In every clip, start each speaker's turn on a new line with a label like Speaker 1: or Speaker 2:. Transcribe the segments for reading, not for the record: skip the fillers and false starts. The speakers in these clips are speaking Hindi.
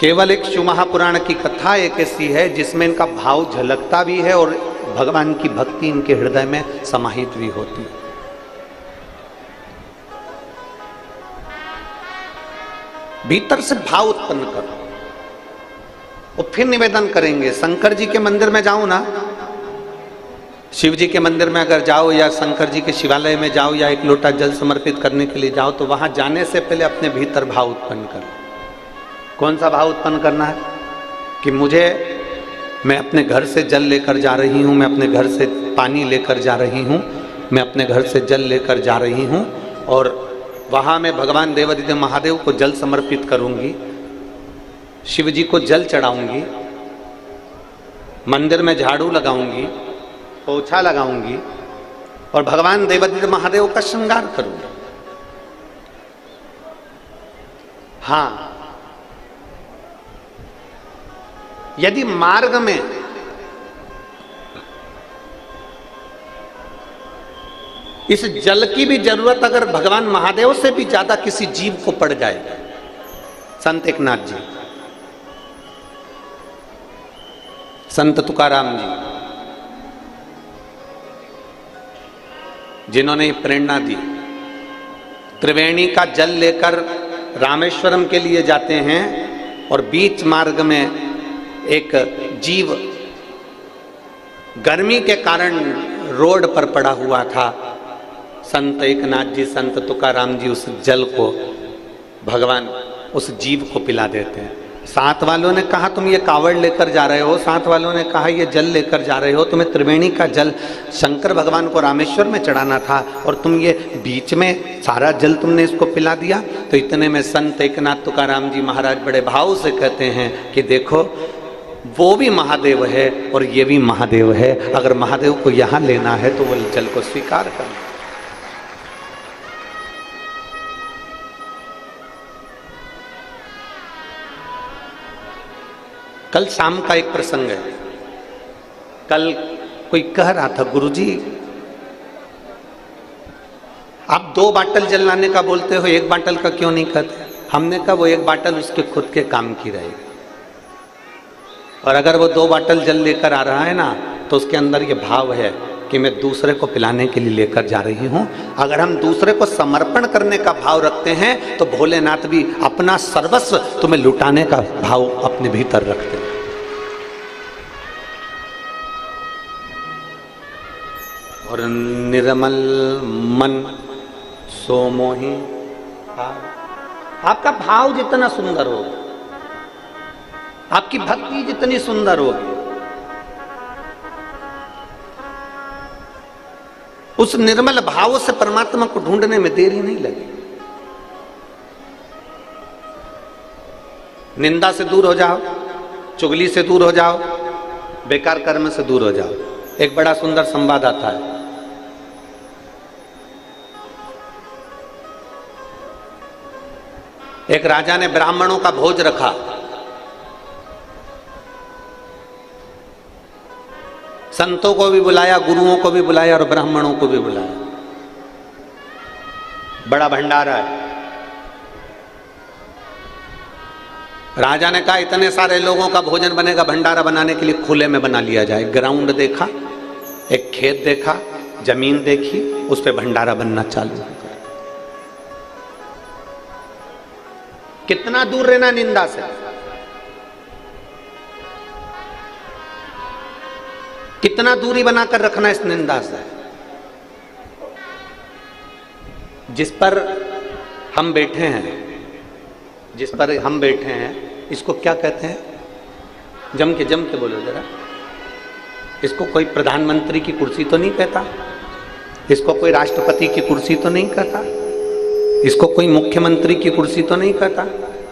Speaker 1: केवल एक शिव महापुराण की कथा एक ऐसी है जिसमें इनका भाव झलकता भी है और भगवान की भक्ति इनके हृदय में समाहित भी होती है। भीतर से भाव उत्पन्न करो और फिर निवेदन करेंगे। शंकर जी के मंदिर में जाओ ना, शिव जी के मंदिर में अगर जाओ या शंकर जी के शिवालय में जाओ या एक लोटा जल समर्पित करने के लिए जाओ, तो वहां जाने से पहले अपने भीतर भाव उत्पन्न करो। कौन सा भाव उत्पन्न करना है कि मैं अपने घर से जल लेकर जा रही हूं, मैं अपने घर से पानी लेकर जा रही हूं, मैं अपने घर से जल लेकर जा रही हूं और वहां मैं भगवान देवादिदेव महादेव को जल समर्पित करूंगी, शिव जी को जल चढ़ाऊंगी, मंदिर में झाड़ू लगाऊंगी, पोछा लगाऊंगी और भगवान देवादिदेव महादेव का श्रृंगार करूंगी। हाँ, यदि मार्ग में इस जल की भी जरूरत अगर भगवान महादेव से भी ज्यादा किसी जीव को पड़ जाए, संत एकनाथ जी, संत तुकाराम जी, जिन्होंने प्रेरणा दी, त्रिवेणी का जल लेकर रामेश्वरम के लिए जाते हैं और बीच मार्ग में एक जीव गर्मी के कारण रोड पर पड़ा हुआ था। संत एकनाथ जी, संत तुकाराम जी उस जल को भगवान उस जीव को पिला देते हैं। साथ वालों ने कहा तुम ये कावड़ लेकर जा रहे हो, साथ वालों ने कहा ये जल लेकर जा रहे हो, तुम्हें त्रिवेणी का जल शंकर भगवान को रामेश्वर में चढ़ाना था और तुम ये बीच में सारा जल तुमने इसको पिला दिया। तो इतने में संत एकनाथ तुकाराम जी महाराज बड़े भाव से कहते हैं कि देखो, वो भी महादेव है और ये भी महादेव है, अगर महादेव को यहां लेना है तो वो जल को स्वीकार करना। कल शाम का एक प्रसंग है। कल कोई कह रहा था, गुरुजी आप 2 बाटल जल लाने का बोलते हो, 1 बाटल का क्यों नहीं कहते? हमने कहा वो 1 बाटल उसके खुद के काम की रहेगी, और अगर वो 2 बाटल जल लेकर आ रहा है ना, तो उसके अंदर ये भाव है कि मैं दूसरे को पिलाने के लिए लेकर जा रही हूं। अगर हम दूसरे को समर्पण करने का भाव रखते हैं तो भोलेनाथ भी अपना सर्वस्व तुम्हें लुटाने का भाव अपने भीतर रखते हैं। और निर्मल मन सो मोहि, आपका भाव जितना सुंदर होगा, आपकी भक्ति जितनी सुंदर होगी, उस निर्मल भाव से परमात्मा को ढूंढने में देरी नहीं लगी। निंदा से दूर हो जाओ, चुगली से दूर हो जाओ, बेकार कर्म से दूर हो जाओ। एक बड़ा सुंदर संवाद आता है। एक राजा ने ब्राह्मणों का भोज रखा। संतों को भी बुलाया, गुरुओं को भी बुलाया और ब्राह्मणों को भी बुलाया। बड़ा भंडारा है। राजा ने कहा इतने सारे लोगों का भोजन बनेगा, भंडारा बनाने के लिए खुले में बना लिया जाए। ग्राउंड देखा, एक खेत देखा, जमीन देखी, उस पे भंडारा बनना चालू हो गया। कितना दूर रहना निंदा से, कितना दूरी बनाकर रखना इस निंदा से। जिस पर हम बैठे हैं, जिस पर हम बैठे हैं, इसको क्या कहते हैं? जम के बोलो जरा। इसको कोई प्रधानमंत्री की कुर्सी तो नहीं कहता, इसको कोई राष्ट्रपति की कुर्सी तो नहीं कहता, इसको कोई मुख्यमंत्री की कुर्सी तो नहीं कहता,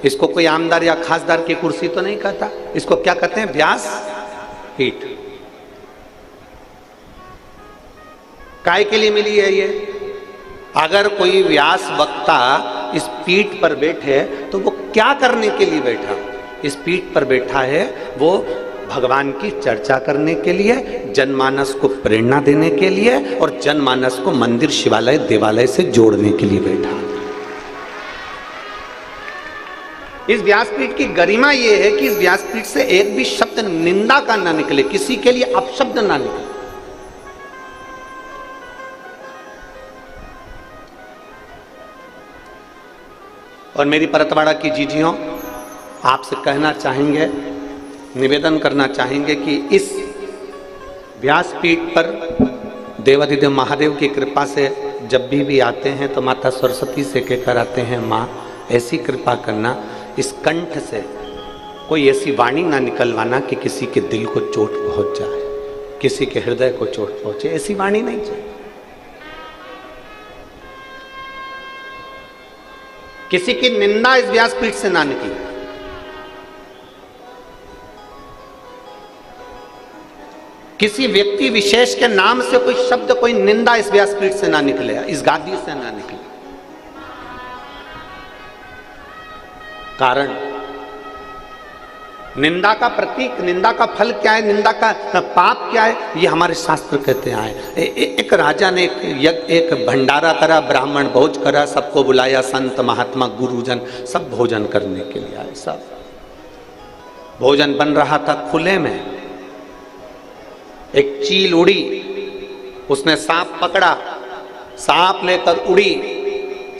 Speaker 1: इसको कोई आमदार या खासदार की कुर्सी तो नहीं कहता। इसको क्या कहते हैं? व्यास पीठ। काय के लिए मिली है ये? अगर कोई व्यास वक्ता इस पीठ पर बैठे तो वो क्या करने के लिए बैठा? इस पीठ पर बैठा है वो भगवान की चर्चा करने के लिए, जनमानस को प्रेरणा देने के लिए और जनमानस को मंदिर, शिवालय, देवालय से जोड़ने के लिए बैठा। इस व्यासपीठ की गरिमा यह है कि इस व्यासपीठ से एक भी शब्द निंदा का ना निकले, किसी के लिए अपशब्द ना निकले। और मेरी परतवाड़ा की जीजियों, आपसे कहना चाहेंगे, निवेदन करना चाहेंगे कि इस व्यासपीठ पर देवाधिदेव महादेव की कृपा से जब भी आते हैं तो माता सरस्वती से कहकर आते हैं, माँ ऐसी कृपा करना, इस कंठ से कोई ऐसी वाणी ना निकलवाना कि किसी के दिल को चोट पहुंच जाए, किसी के हृदय को चोट पहुंचे, ऐसी वाणी नहीं चाहिए। किसी की निंदा इस व्यासपीठ से ना निकले। किसी व्यक्ति विशेष के नाम से कोई शब्द, कोई निंदा इस व्यासपीठ से ना निकले, इस गादी से ना निकले। कारण निंदा का प्रतीक, निंदा का फल क्या है, निंदा का पाप क्या है, ये हमारे शास्त्र कहते आए। एक राजा ने एक भंडारा करा, ब्राह्मण भोज करा, सबको बुलाया, संत महात्मा गुरुजन सब भोजन करने के लिए आए। सब भोजन बन रहा था खुले में, एक चील उड़ी, उसने सांप पकड़ा, सांप लेकर उड़ी,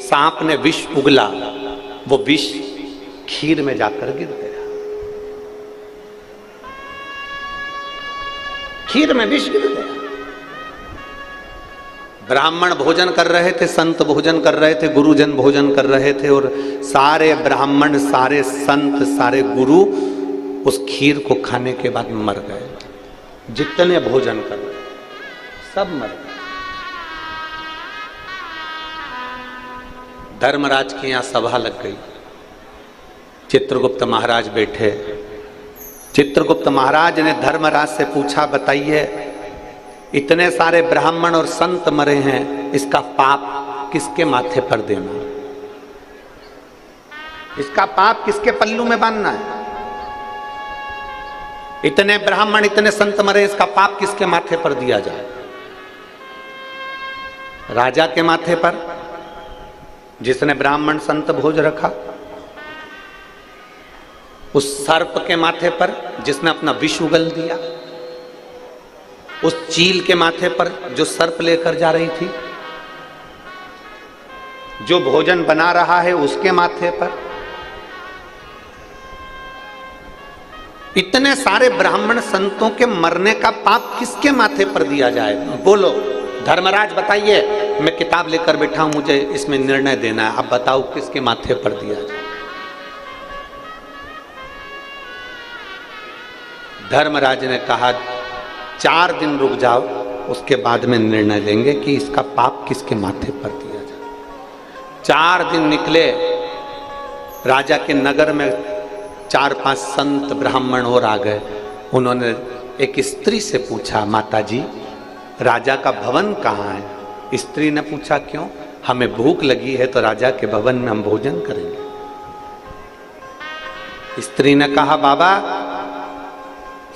Speaker 1: सांप ने विष उगला, वो विष खीर में जाकर गिर गया, खीर में विष गिर गया। ब्राह्मण भोजन कर रहे थे, संत भोजन कर रहे थे, गुरुजन भोजन कर रहे थे, और सारे ब्राह्मण, सारे संत, सारे गुरु उस खीर को खाने के बाद मर गए। जितने भोजन कर रहे सब मर गए। धर्मराज के यहां सभा लग गई, चित्रगुप्त महाराज बैठे। चित्रगुप्त महाराज ने धर्मराज से पूछा, बताइए इतने सारे ब्राह्मण और संत मरे हैं, इसका पाप किसके माथे पर देना, इसका पाप किसके पल्लू में बांधना है? इतने ब्राह्मण, इतने संत मरे, इसका पाप किसके माथे पर दिया जाए? राजा के माथे पर, जिसने ब्राह्मण संत भोज रखा, उस सर्प के माथे पर जिसने अपना विष उगल दिया, उस चील के माथे पर जो सर्प लेकर जा रही थी, जो भोजन बना रहा है उसके माथे पर, इतने सारे ब्राह्मण संतों के मरने का पाप किसके माथे पर दिया जाए? बोलो धर्मराज, बताइए। मैं किताब लेकर बैठा हूं, मुझे इसमें निर्णय देना है, आप बताओ किसके माथे पर दिया जाए? धर्मराज ने कहा 4 दिन रुक जाओ, उसके बाद में निर्णय लेंगे कि इसका पाप किसके माथे पर दिया जाए। 4 दिन निकले, राजा के नगर में 4-5 संत ब्राह्मण और आ गए। उन्होंने एक स्त्री से पूछा, माता जी राजा का भवन कहाँ है? स्त्री ने पूछा, क्यों? हमें भूख लगी है तो राजा के भवन में हम भोजन करेंगे। स्त्री ने कहा, बाबा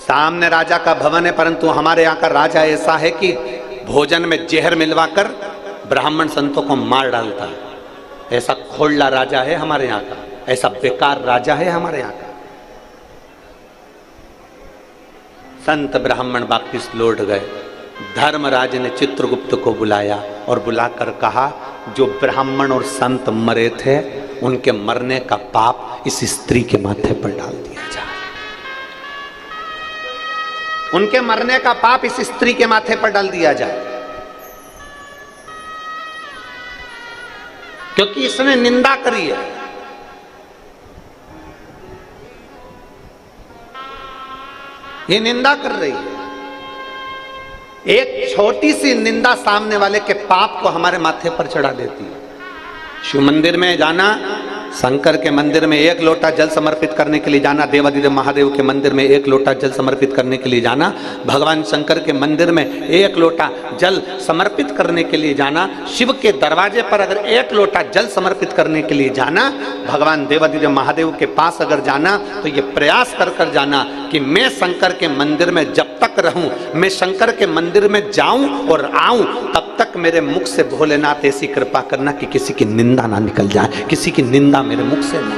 Speaker 1: सामने राजा का भवन है, परंतु हमारे यहाँ का राजा ऐसा है कि भोजन में जहर मिलवाकर ब्राह्मण संतों को मार डालता है। ऐसा खोलला राजा है हमारे यहाँ का, ऐसा बेकार राजा है हमारे यहाँ का। संत ब्राह्मण वापिस लौट गए। धर्मराज ने चित्रगुप्त को बुलाया और बुलाकर कहा, जो ब्राह्मण और संत मरे थे उनके मरने का पाप इस स्त्री के माथे पर डाल दिया जाए। उनके मरने का पाप इस स्त्री के माथे पर डाल दिया जाए, क्योंकि इसने निंदा करी है। ये निंदा कर रही है। एक छोटी सी निंदा सामने वाले के पाप को हमारे माथे पर चढ़ा देती है। शिव मंदिर में जाना, शंकर के मंदिर में 1 लोटा जल समर्पित करने के लिए जाना, देवाधिदेव महादेव के मंदिर में 1 लोटा जल समर्पित करने के लिए जाना, भगवान शंकर के मंदिर में 1 लोटा जल समर्पित करने के लिए जाना, शिव के दरवाजे पर अगर 1 लोटा जल समर्पित करने के लिए जाना, भगवान देवाधिदेव महादेव के पास अगर जाना तो ये प्रयास कर कर जाना कि मैं शंकर के मंदिर में जब तक रहूं, मैं शंकर के मंदिर में जाऊं और आऊं, तब तक मेरे मुख से भोलेनाथ ऐसी कृपा करना कि किसी की निंदा ना निकल जाए, किसी की निंदा मेरे मुख से ना।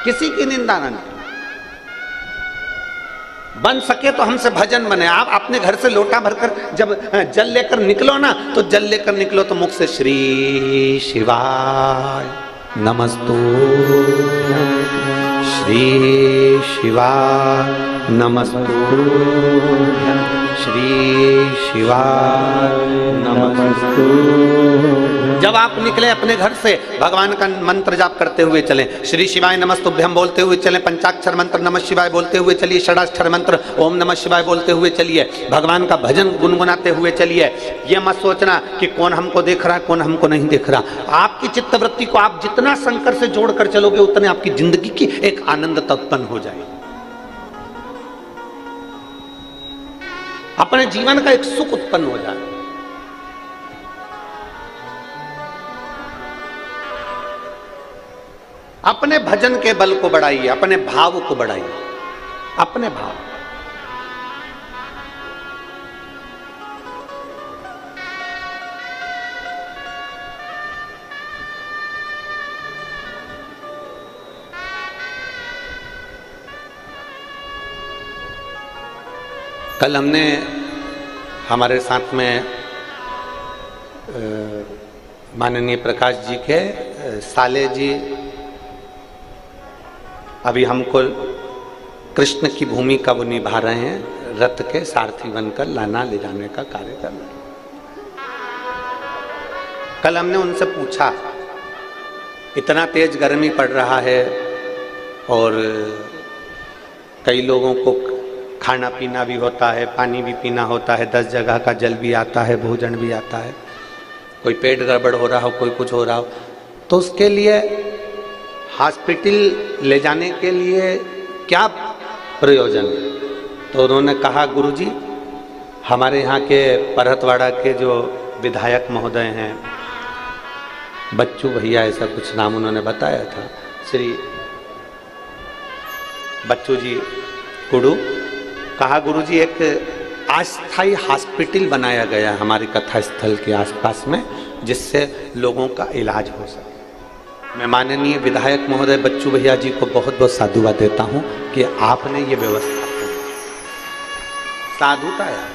Speaker 1: किसी की निंदा ना निकले। बन सके तो हमसे भजन बने। आप अपने घर से लोटा भरकर जब जल लेकर निकलो ना, तो जल लेकर निकलो तो मुख से श्री शिवाय नमस्तु, श्री शिवाय नमस्तु, श्री शिवाय नमस्तु। जब आप निकले अपने घर से, भगवान का मंत्र जाप करते हुए चलें, श्री शिवाय नमस्तुभ्यम बोलते हुए चलें, पंचाक्षर मंत्र नमः शिवाय बोलते हुए चलिए, षडाक्षर मंत्र ओम नमः शिवाय बोलते हुए चलिए, भगवान का भजन गुनगुनाते हुए चलिए। ये मत सोचना कि कौन हमको देख रहा है, कौन हमको नहीं देख रहा। आपकी चित्तवृत्ति को आप जितना शंकर से जोड़कर चलोगे, उतने आपकी जिंदगी की एक आनंद उत्पन्न हो जाएगी, अपने जीवन का एक सुख उत्पन्न हो जाए। अपने भजन के बल को बढ़ाइए, अपने भाव को बढ़ाइए, अपने भाव। कल हमने हमारे साथ में माननीय प्रकाश जी के साले जी अभी हमको कृष्ण की भूमिका वो निभा रहे हैं, रथ के सारथी बनकर लाना ले जाने का कार्य कर रहे हैं। कल हमने उनसे पूछा, इतना तेज गर्मी पड़ रहा है और कई लोगों को खाना पीना भी होता है, पानी भी पीना होता है, 10 जगह का जल भी आता है, भोजन भी आता है, कोई पेट गड़बड़ हो रहा हो, कोई कुछ हो रहा हो, तो उसके लिए हॉस्पिटल ले जाने के लिए क्या प्रयोजन है? तो उन्होंने कहा, गुरुजी हमारे यहाँ के परहतवाड़ा के जो विधायक महोदय हैं, बच्चू भैया ऐसा कुछ नाम उन्होंने बताया था, श्री बच्चू जी कुडू, कहा गुरुजी एक अस्थायी हॉस्पिटल बनाया गया हमारी कथा स्थल के आसपास में, जिससे लोगों का इलाज हो सके। मैं माननीय विधायक महोदय बच्चू भैया जी को बहुत बहुत साधुवाद देता हूं कि आपने ये व्यवस्था की। साधुता है।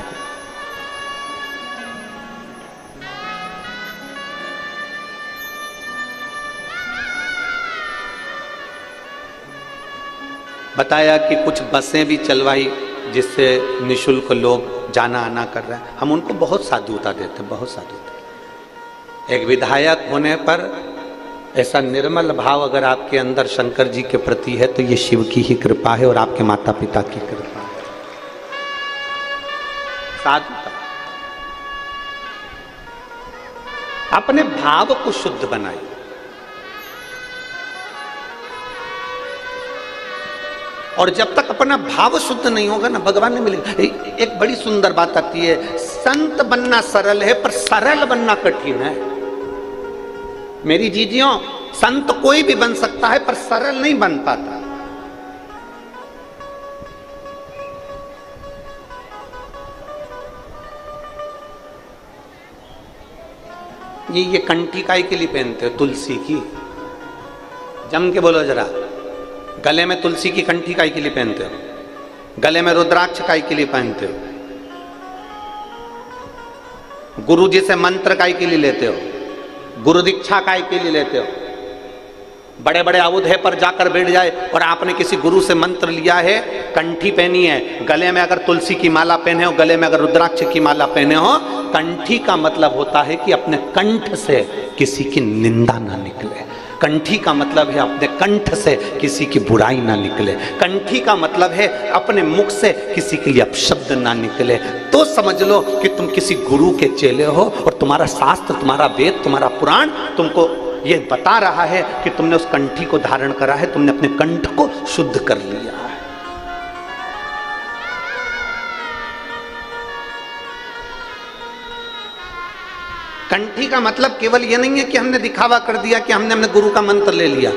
Speaker 1: बताया कि कुछ बसें भी चलवाई जिससे निशुल्क लोग जाना आना कर रहे हैं। हम उनको बहुत साधुता देते, बहुत साधुता। एक विधायक होने पर ऐसा निर्मल भाव अगर आपके अंदर शंकर जी के प्रति है तो ये शिव की ही कृपा है और आपके माता पिता की कृपा है। साधुता। अपने भाव को शुद्ध बनाइए। और जब तक अपना भाव शुद्ध नहीं होगा ना, भगवान नहीं मिलेगा। एक बड़ी सुंदर बात आती है, संत बनना सरल है पर सरल बनना कठिन है। मेरी जीजियों, संत कोई भी बन सकता है पर सरल नहीं बन पाता। ये कंठी काय के लिए पहनते हो? तुलसी की। जम के बोलो जरा। गले में तुलसी की कंठी काय के लिए पहनते हो? गले में रुद्राक्ष काय के लिए पहनते हो? गुरु जी से मंत्र काय के लिए लेते हो? गुरु दीक्षा काय के लिए लेते हो? बड़े बड़े अवधे पर जाकर बैठ जाए और आपने किसी गुरु से मंत्र लिया है, कंठी पहनी है, गले में अगर तुलसी की माला पहने हो, गले में अगर रुद्राक्ष की माला पहने हो, कंठी का मतलब होता है कि अपने कंठ से किसी की निंदा ना निकले। कंठी का मतलब है अपने कंठ से किसी की बुराई ना निकले। कंठी का मतलब है अपने मुख से किसी के लिए अपशब्द ना निकले। तो समझ लो कि तुम किसी गुरु के चेले हो और तुम्हारा शास्त्र, तुम्हारा वेद, तुम्हारा पुराण तुमको ये बता रहा है कि तुमने उस कंठी को धारण करा है, तुमने अपने कंठ को शुद्ध कर लिया है। कंठी का मतलब केवल ये नहीं है कि हमने दिखावा कर दिया कि हमने अपने गुरु का मंत्र ले लिया।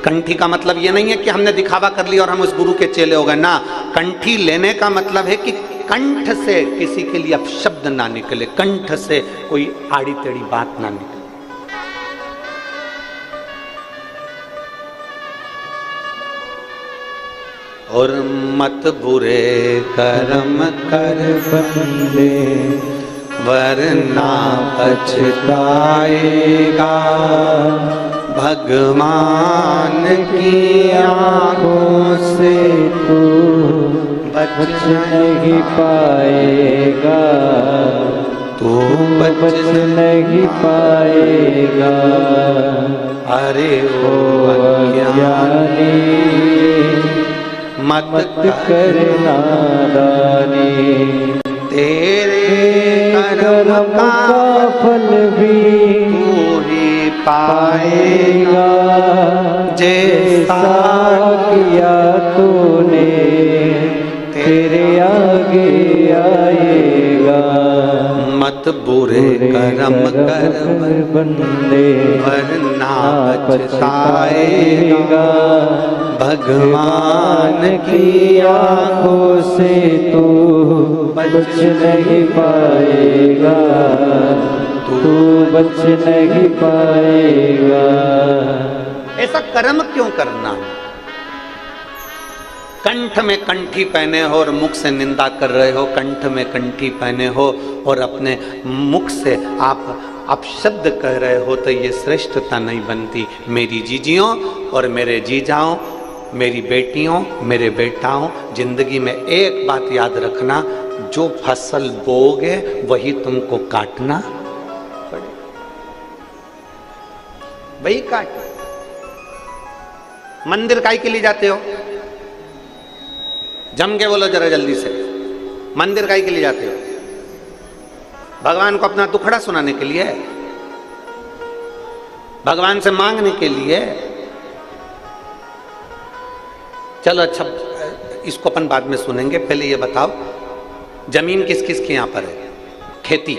Speaker 1: कंठी का मतलब ये नहीं है कि हमने दिखावा कर लिया और हम उस गुरु के चेले हो गए ना। कंठी लेने का मतलब है कि कंठ से किसी के लिए अपशब्द ना निकले, कंठ से कोई आड़ी टेढ़ी बात ना निकले। और मत बुरे कर्म कर बंदे, वरना पछताएगा। भगवान की आँखों से तू बच नहीं पाएगा, तू बच नहीं पाएगा। अरे ओ अज्ञानी मत कर नादानी, तेरे कर्म का फल भी तू ही पाएगा। जैसा किया तूने तेरे आगे आएगा। मत बुरे कर्म कर बंदे, वरना पछताएगा। भगवान की आँखों से तू बच नहीं पाएगा, तू बच नहीं पाएगा। ऐसा कर्म क्यों करना? कंठ में कंठी पहने हो और मुख से निंदा कर रहे हो, कंठ में कंठी पहने हो और अपने मुख से आप अपशब्द कह रहे हो, तो ये श्रेष्ठता नहीं बनती। मेरी जीजियों और मेरे जीजाओं, मेरी बेटियों, मेरे बेटाओं, जिंदगी में एक बात याद रखना, जो फसल बोओगे वही तुमको काटना पड़े, वही काट। मंदिर काहे के लिए जाते हो? जम के बोलो जरा जल्दी से। मंदिर काहे के लिए जाते हो? भगवान को अपना दुखड़ा सुनाने के लिए, भगवान से मांगने के लिए। चलो अच्छा, इसको अपन बाद में सुनेंगे, पहले ये बताओ जमीन किस किस के यहां पर है? खेती,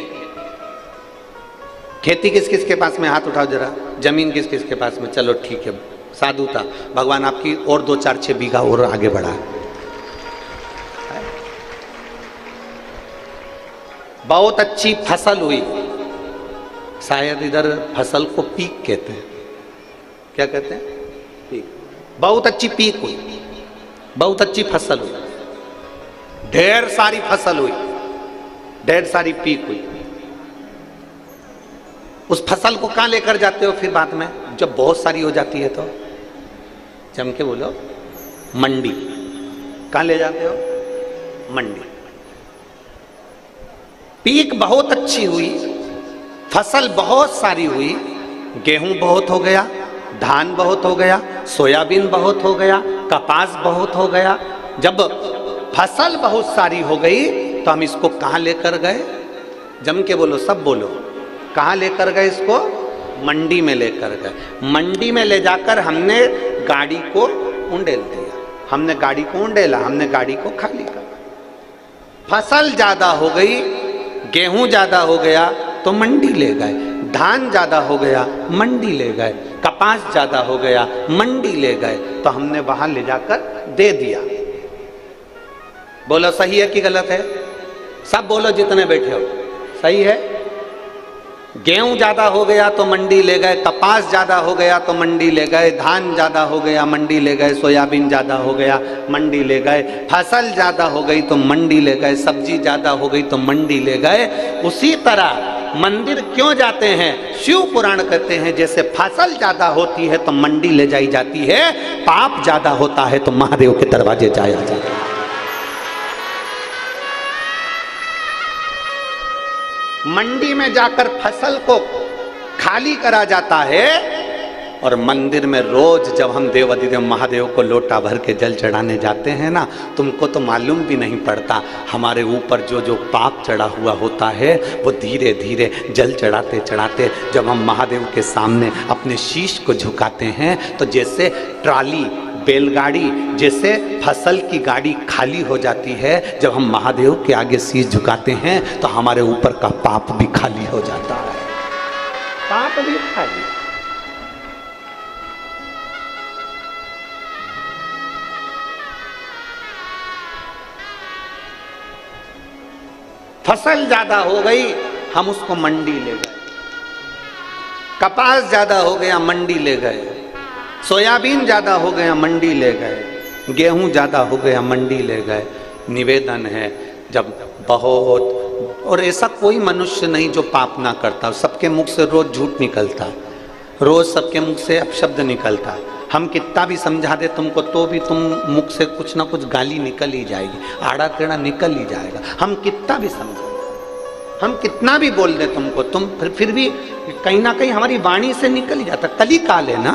Speaker 1: खेती किस किस के पास में? हाथ उठाओ जरा। जमीन किस किस के पास में? चलो ठीक है, साधुता। भगवान आपकी और 2-4-6 बीघा और आगे बढ़ा। बहुत अच्छी फसल हुई, शायद इधर फसल को पीक कहते हैं। क्या कहते हैं? पीक। बहुत अच्छी पीक हुई, बहुत अच्छी फसल हुई, ढेर सारी फसल हुई, ढेर सारी पीक हुई। उस फसल को कहां लेकर जाते हो फिर बाद में, जब बहुत सारी हो जाती है तो? जम के बोलो, मंडी। कहां ले जाते हो? मंडी। पीक बहुत अच्छी हुई, फसल बहुत सारी हुई, गेहूं बहुत हो गया, धान बहुत हो गया, सोयाबीन बहुत हो गया, कपास बहुत हो गया। जब फसल बहुत सारी हो गई तो हम इसको कहां लेकर गए? जम के बोलो, सब बोलो, कहां लेकर गए इसको? मंडी में लेकर गए। मंडी में ले जाकर हमने गाड़ी को उंडेल दिया, हमने गाड़ी को उंडेला, हमने गाड़ी को खाली कर। फसल ज्यादा हो गई, गेहूं ज्यादा हो गया तो मंडी ले गए, धान ज्यादा हो गया मंडी ले गए, कपास ज्यादा हो गया मंडी ले गए, तो हमने वहां ले जाकर दे दिया। बोलो सही है कि गलत है? सब बोलो जितने बैठे हो, सही है। गेहूं ज्यादा हो गया तो मंडी ले गए, कपास ज्यादा हो गया तो मंडी ले गए, धान ज्यादा हो गया मंडी ले गए, सोयाबीन ज्यादा हो गया मंडी ले गए, फसल ज्यादा हो गई तो मंडी ले गए, सब्जी ज्यादा हो गई तो मंडी ले गए। उसी तरह मंदिर क्यों जाते हैं? शिव पुराण कहते हैं जैसे फसल ज्यादा होती है तो मंडी ले जाई जाती है, पाप ज्यादा होता है तो महादेव के दरवाजे जाया जाता है। मंडी में जाकर फसल को खाली करा जाता है और मंदिर में रोज जब हम देव अधिदेव महादेव को लोटा भर के जल चढ़ाने जाते हैं ना, तुमको तो मालूम भी नहीं पड़ता हमारे ऊपर जो जो पाप चढ़ा हुआ होता है वो धीरे धीरे जल चढ़ाते चढ़ाते जब हम महादेव के सामने अपने शीश को झुकाते हैं तो जैसे ट्राली, बैलगाड़ी, जैसे फसल की गाड़ी खाली हो जाती है, जब हम महादेव के आगे शीश झुकाते हैं तो हमारे ऊपर का पाप भी खाली हो जाता है। पाप भी खाली। फसल ज्यादा हो गई, हम उसको मंडी ले गए, कपास ज्यादा हो गया मंडी ले गए, सोयाबीन ज्यादा हो गया मंडी ले गए, गेहूं ज्यादा हो गया, मंडी ले गए। निवेदन है, जब बहुत, और ऐसा कोई मनुष्य नहीं जो पाप ना करता, सबके मुख से रोज झूठ निकलता है, रोज सबके मुख से अपशब्द निकलता है। हम कितना भी समझा दे तुमको तो भी तुम मुख से कुछ ना कुछ गाली निकल ही जाएगी, आड़ा टेढ़ा निकल ही जाएगा। हम कितना भी समझा, हम कितना भी बोल दे तुमको, तुम फिर भी कहीं ना कहीं हमारी वाणी से निकल ही जाता। कली काल है ना,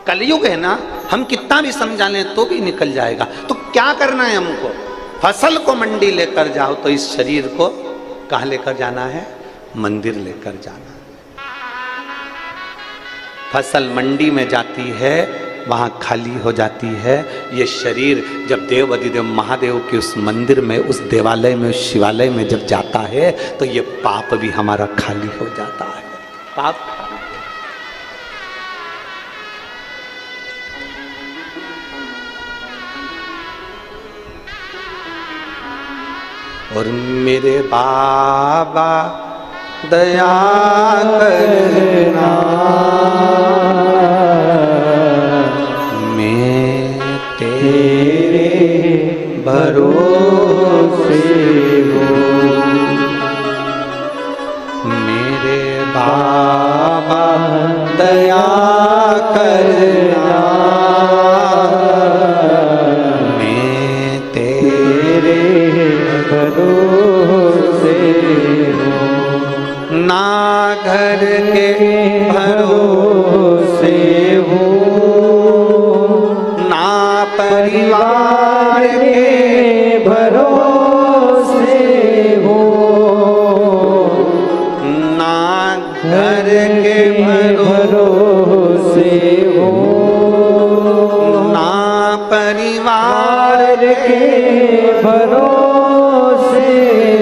Speaker 1: कलयुग है ना, हम कितना भी समझा लें तो भी निकल जाएगा। तो क्या करना है हमको? फसल को मंडी लेकर जाओ, तो इस शरीर को कहाँ लेकर जाना है? मंदिर लेकर जाना। फसल मंडी में जाती है, वहां खाली हो जाती है। ये शरीर जब देव अधिदेव महादेव के उस मंदिर में, उस देवालय में, उस शिवालय में जब जाता है, तो ये पाप भी हमारा खाली हो जाता है। पाप और मेरे बाबा दया करना, मैं तेरे भरोसे हूँ। मेरे बाबा दया करना, मैं तेरे भरोसे हूँ। ना घर के भरोसे हूँ, ना परिवार के भरोसे हूँ, ना घर के भरोसे हूँ, ना परिवार के भरोसे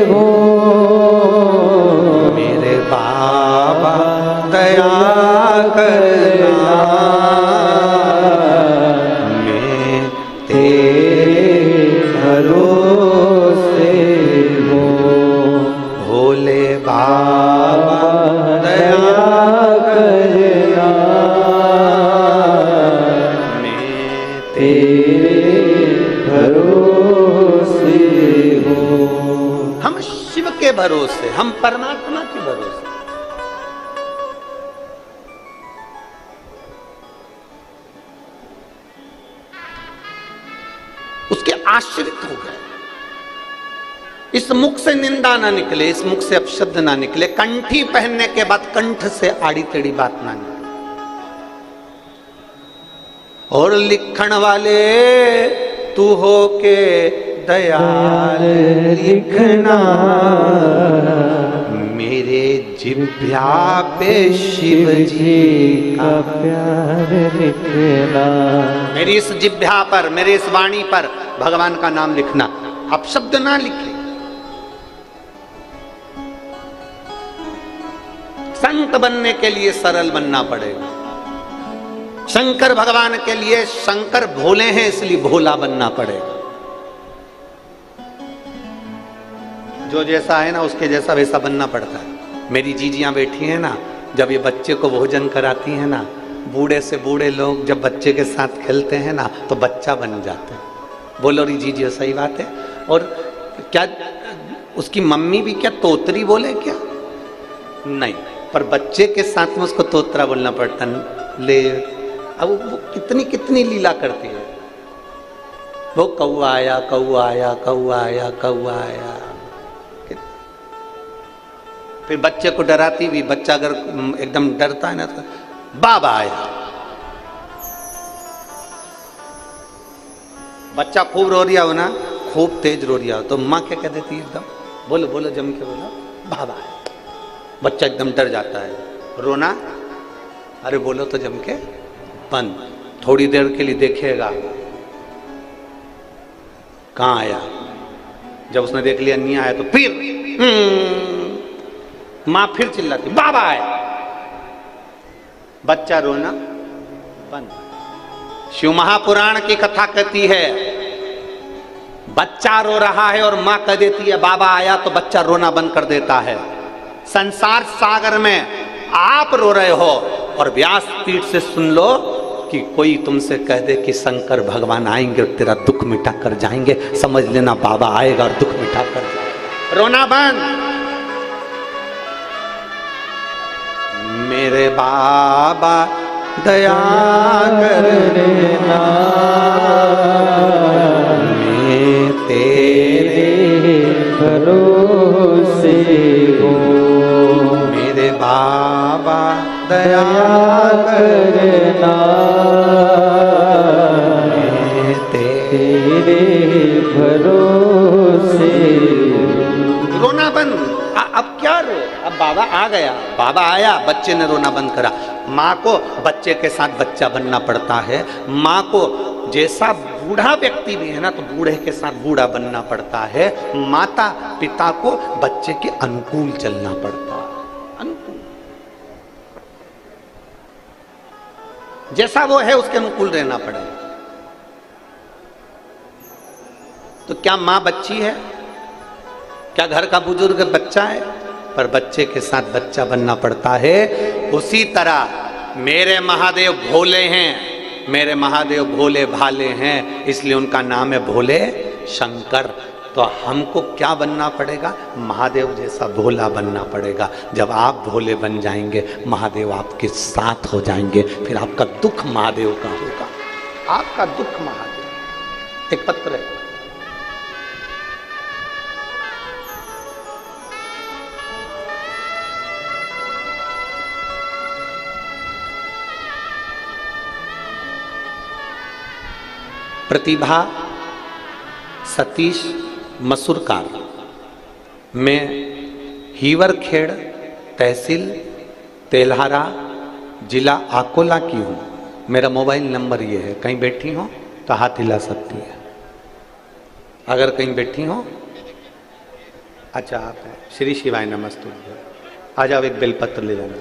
Speaker 1: हूँ। मेरे बाबा दया करना, मैं तेरे भरोसे हूँ। भोले बाबा दया करना, मैं तेरे भरोसे हूँ। हम शिव के भरोसे, हम परमात्मा के भरोसे। उसके आश्रित हो गए। इस मुख से निंदा ना निकले, इस मुख से अपशब्द ना निकले, कंठी पहनने के बाद कंठ से आड़ी टेढ़ी बात ना निकले। और लिखण वाले तू हो के दयाल लिखना, मेरे जिह्वा पे शिव जी का प्यार लिखना। मेरी इस जिह्वा पर, मेरे इस वाणी पर भगवान का नाम लिखना, अपशब्द ना लिखे। संत बनने के लिए सरल बनना पड़ेगा। शंकर भगवान के लिए, शंकर भोले हैं इसलिए भोला बनना पड़ेगा। जो जैसा है ना उसके जैसा वैसा बनना पड़ता है। मेरी जीजियां बैठी हैं ना, जब ये बच्चे को भोजन कराती हैं ना, बूढ़े से बूढ़े लोग जब बच्चे के साथ खेलते हैं ना तो बच्चा बन जाते हैं। बोलो री जीजियो, सही बात है। और क्या उसकी मम्मी भी क्या तोतरी बोले क्या? नहीं, पर बच्चे के साथ में उसको तोतरा बोलना पड़ता ले। अब वो कितनी कितनी लीला करती है। वो कौआ आया, कौआ आया, कौआ आया, कौआ आया। फिर बच्चे को डराती भी, बच्चा अगर एकदम डरता है ना तो बाबा आया। बच्चा खूब रो रिया हो ना, खूब तेज रो रिया हो तो माँ क्या कह देती है? एकदम बोलो बोलो, जम के बोलो, बाबा आया। बच्चा एकदम डर जाता है। रोना, अरे बोलो तो जम के बंद। थोड़ी देर के लिए देखेगा कहाँ आया। जब उसने देख लिया नहीं आया तो फिर मां फिर चिल्लाती, बाबा आया। बच्चा रोना बंद। शिव महापुराण की कथा कहती है, बच्चा रो रहा है और मां कह देती है बाबा आया, तो बच्चा रोना बंद कर देता है। संसार सागर में आप रो रहे हो और व्यास पीठ से सुन लो कि कोई तुमसे कह दे कि शंकर भगवान आएंगे और तेरा दुख मिटा कर जाएंगे, समझ लेना बाबा आएगा और दुख मिटा कर जाएगा। रोना बंद। मेरे बाबा दया करना, मैं तेरे भरोसे हूँ। मेरे बाबा दया करना, मैं तेरे भरोसे। रोना बंद। अब क्या रो, अब बाबा आ गया, बाबा आया, बच्चे ने रोना बंद करा। माँ को बच्चे के साथ बच्चा बनना पड़ता है। माँ को जैसा बूढ़ा व्यक्ति भी है ना, तो बूढ़े के साथ बूढ़ा बनना पड़ता है। माता पिता को बच्चे के अनुकूल चलना पड़ता है, अनुकूल। जैसा वो है उसके अनुकूल रहना पड़ेगा। तो क्या माँ बच्ची है? क्या घर का बुजुर्ग बच्चा है? पर बच्चे के साथ बच्चा बनना पड़ता है। उसी तरह मेरे महादेव भोले हैं, मेरे महादेव भोले भाले हैं, इसलिए उनका नाम है भोले शंकर। तो हमको क्या बनना पड़ेगा? महादेव जैसा भोला बनना पड़ेगा। जब आप भोले बन जाएंगे, महादेव आपके साथ हो जाएंगे, फिर आपका दुख महादेव का होगा। आपका दुख महादेव। एक पत्र है, प्रतिभा सतीश मसूरकार, मैं हीवरखेड़ तहसील तेल्हारा जिला अकोला की हूँ। मेरा मोबाइल नंबर ये है, कहीं बैठी हो तो हाथ हिला सकती है। अगर कहीं बैठी हो, अच्छा आप है, श्री शिवाय नमस्तु, आ जाओ, एक बेलपत्र ले जाना।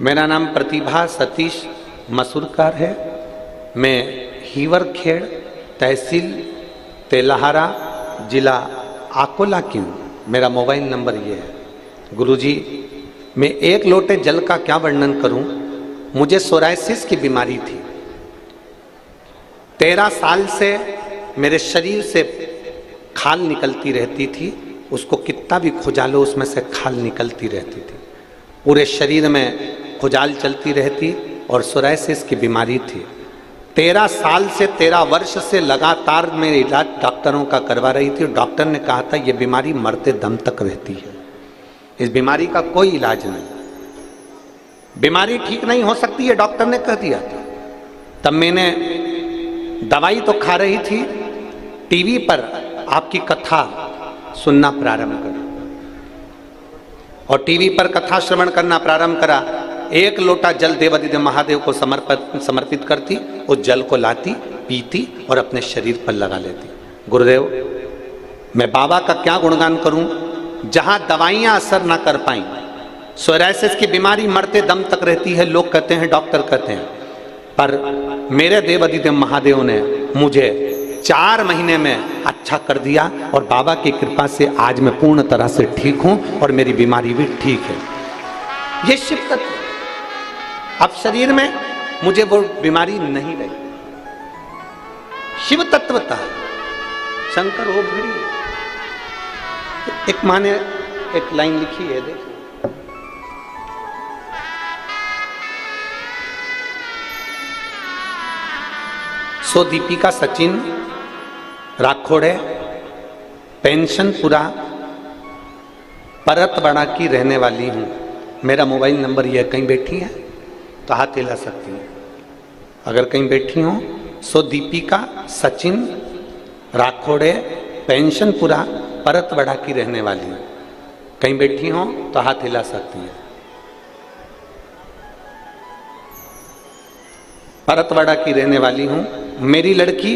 Speaker 1: मेरा नाम प्रतिभा सतीश मसूरकार है, मैं हीवरखेड़ तहसील तेल्हारा जिला अकोला की हूँ। मेरा मोबाइल नंबर ये है। गुरुजी, मैं एक लोटे जल का क्या वर्णन करूं। मुझे सोराइसिस की बीमारी थी। 13 साल से मेरे शरीर से खाल निकलती रहती थी। उसको कितना भी खुजालो उसमें से खाल निकलती रहती थी। पूरे शरीर में खुजाल चलती रहती और सोराइसिस की बीमारी थी। 13 साल से 13 वर्ष से लगातार मैं इलाज डॉक्टरों का करवा रही थी। डॉक्टर ने कहा था ये बीमारी मरते दम तक रहती है, इस बीमारी का कोई इलाज नहीं, बीमारी ठीक नहीं हो सकती है, डॉक्टर ने कह दिया था। तब मैंने दवाई तो खा रही थी, टीवी पर आपकी कथा सुनना प्रारंभ करा और टीवी पर कथा श्रवण करना प्रारंभ करा। एक लोटा जल देवादिदेव महादेव को समर्पित करती, उस जल को लाती, पीती और अपने शरीर पर लगा लेती। गुरुदेव, मैं बाबा का क्या गुणगान करूं, जहां दवाइयां असर ना कर पाई। सोराइसिस की बीमारी मरते दम तक रहती है, लोग कहते हैं, डॉक्टर कहते हैं, पर मेरे देवादिदेव महादेव ने मुझे 4 महीने में अच्छा कर दिया और बाबा की कृपा से आज मैं पूर्ण तरह से ठीक हूं और मेरी बीमारी भी ठीक है। ये शिव तत्व, अब शरीर में मुझे वो बीमारी नहीं रही। शिव तत्वता शंकर हो भिड़ी। एक माने एक लाइन लिखी है, देखिए, सो दीपिका सचिन राखोड़े, पेंशनपुरा परतवाड़ा की रहने वाली हूँ। मेरा मोबाइल नंबर यह, कहीं बैठी है तो हाथ हिला सकती है। अगर कहीं बैठी हो, सो दीपिका सचिन राखोड़े, पेंशनपुरा परतवाड़ा की रहने वाली हूँ। कहीं बैठी हो तो हाथ हिला सकती है। परतवाड़ा की रहने वाली हूँ। मेरी लड़की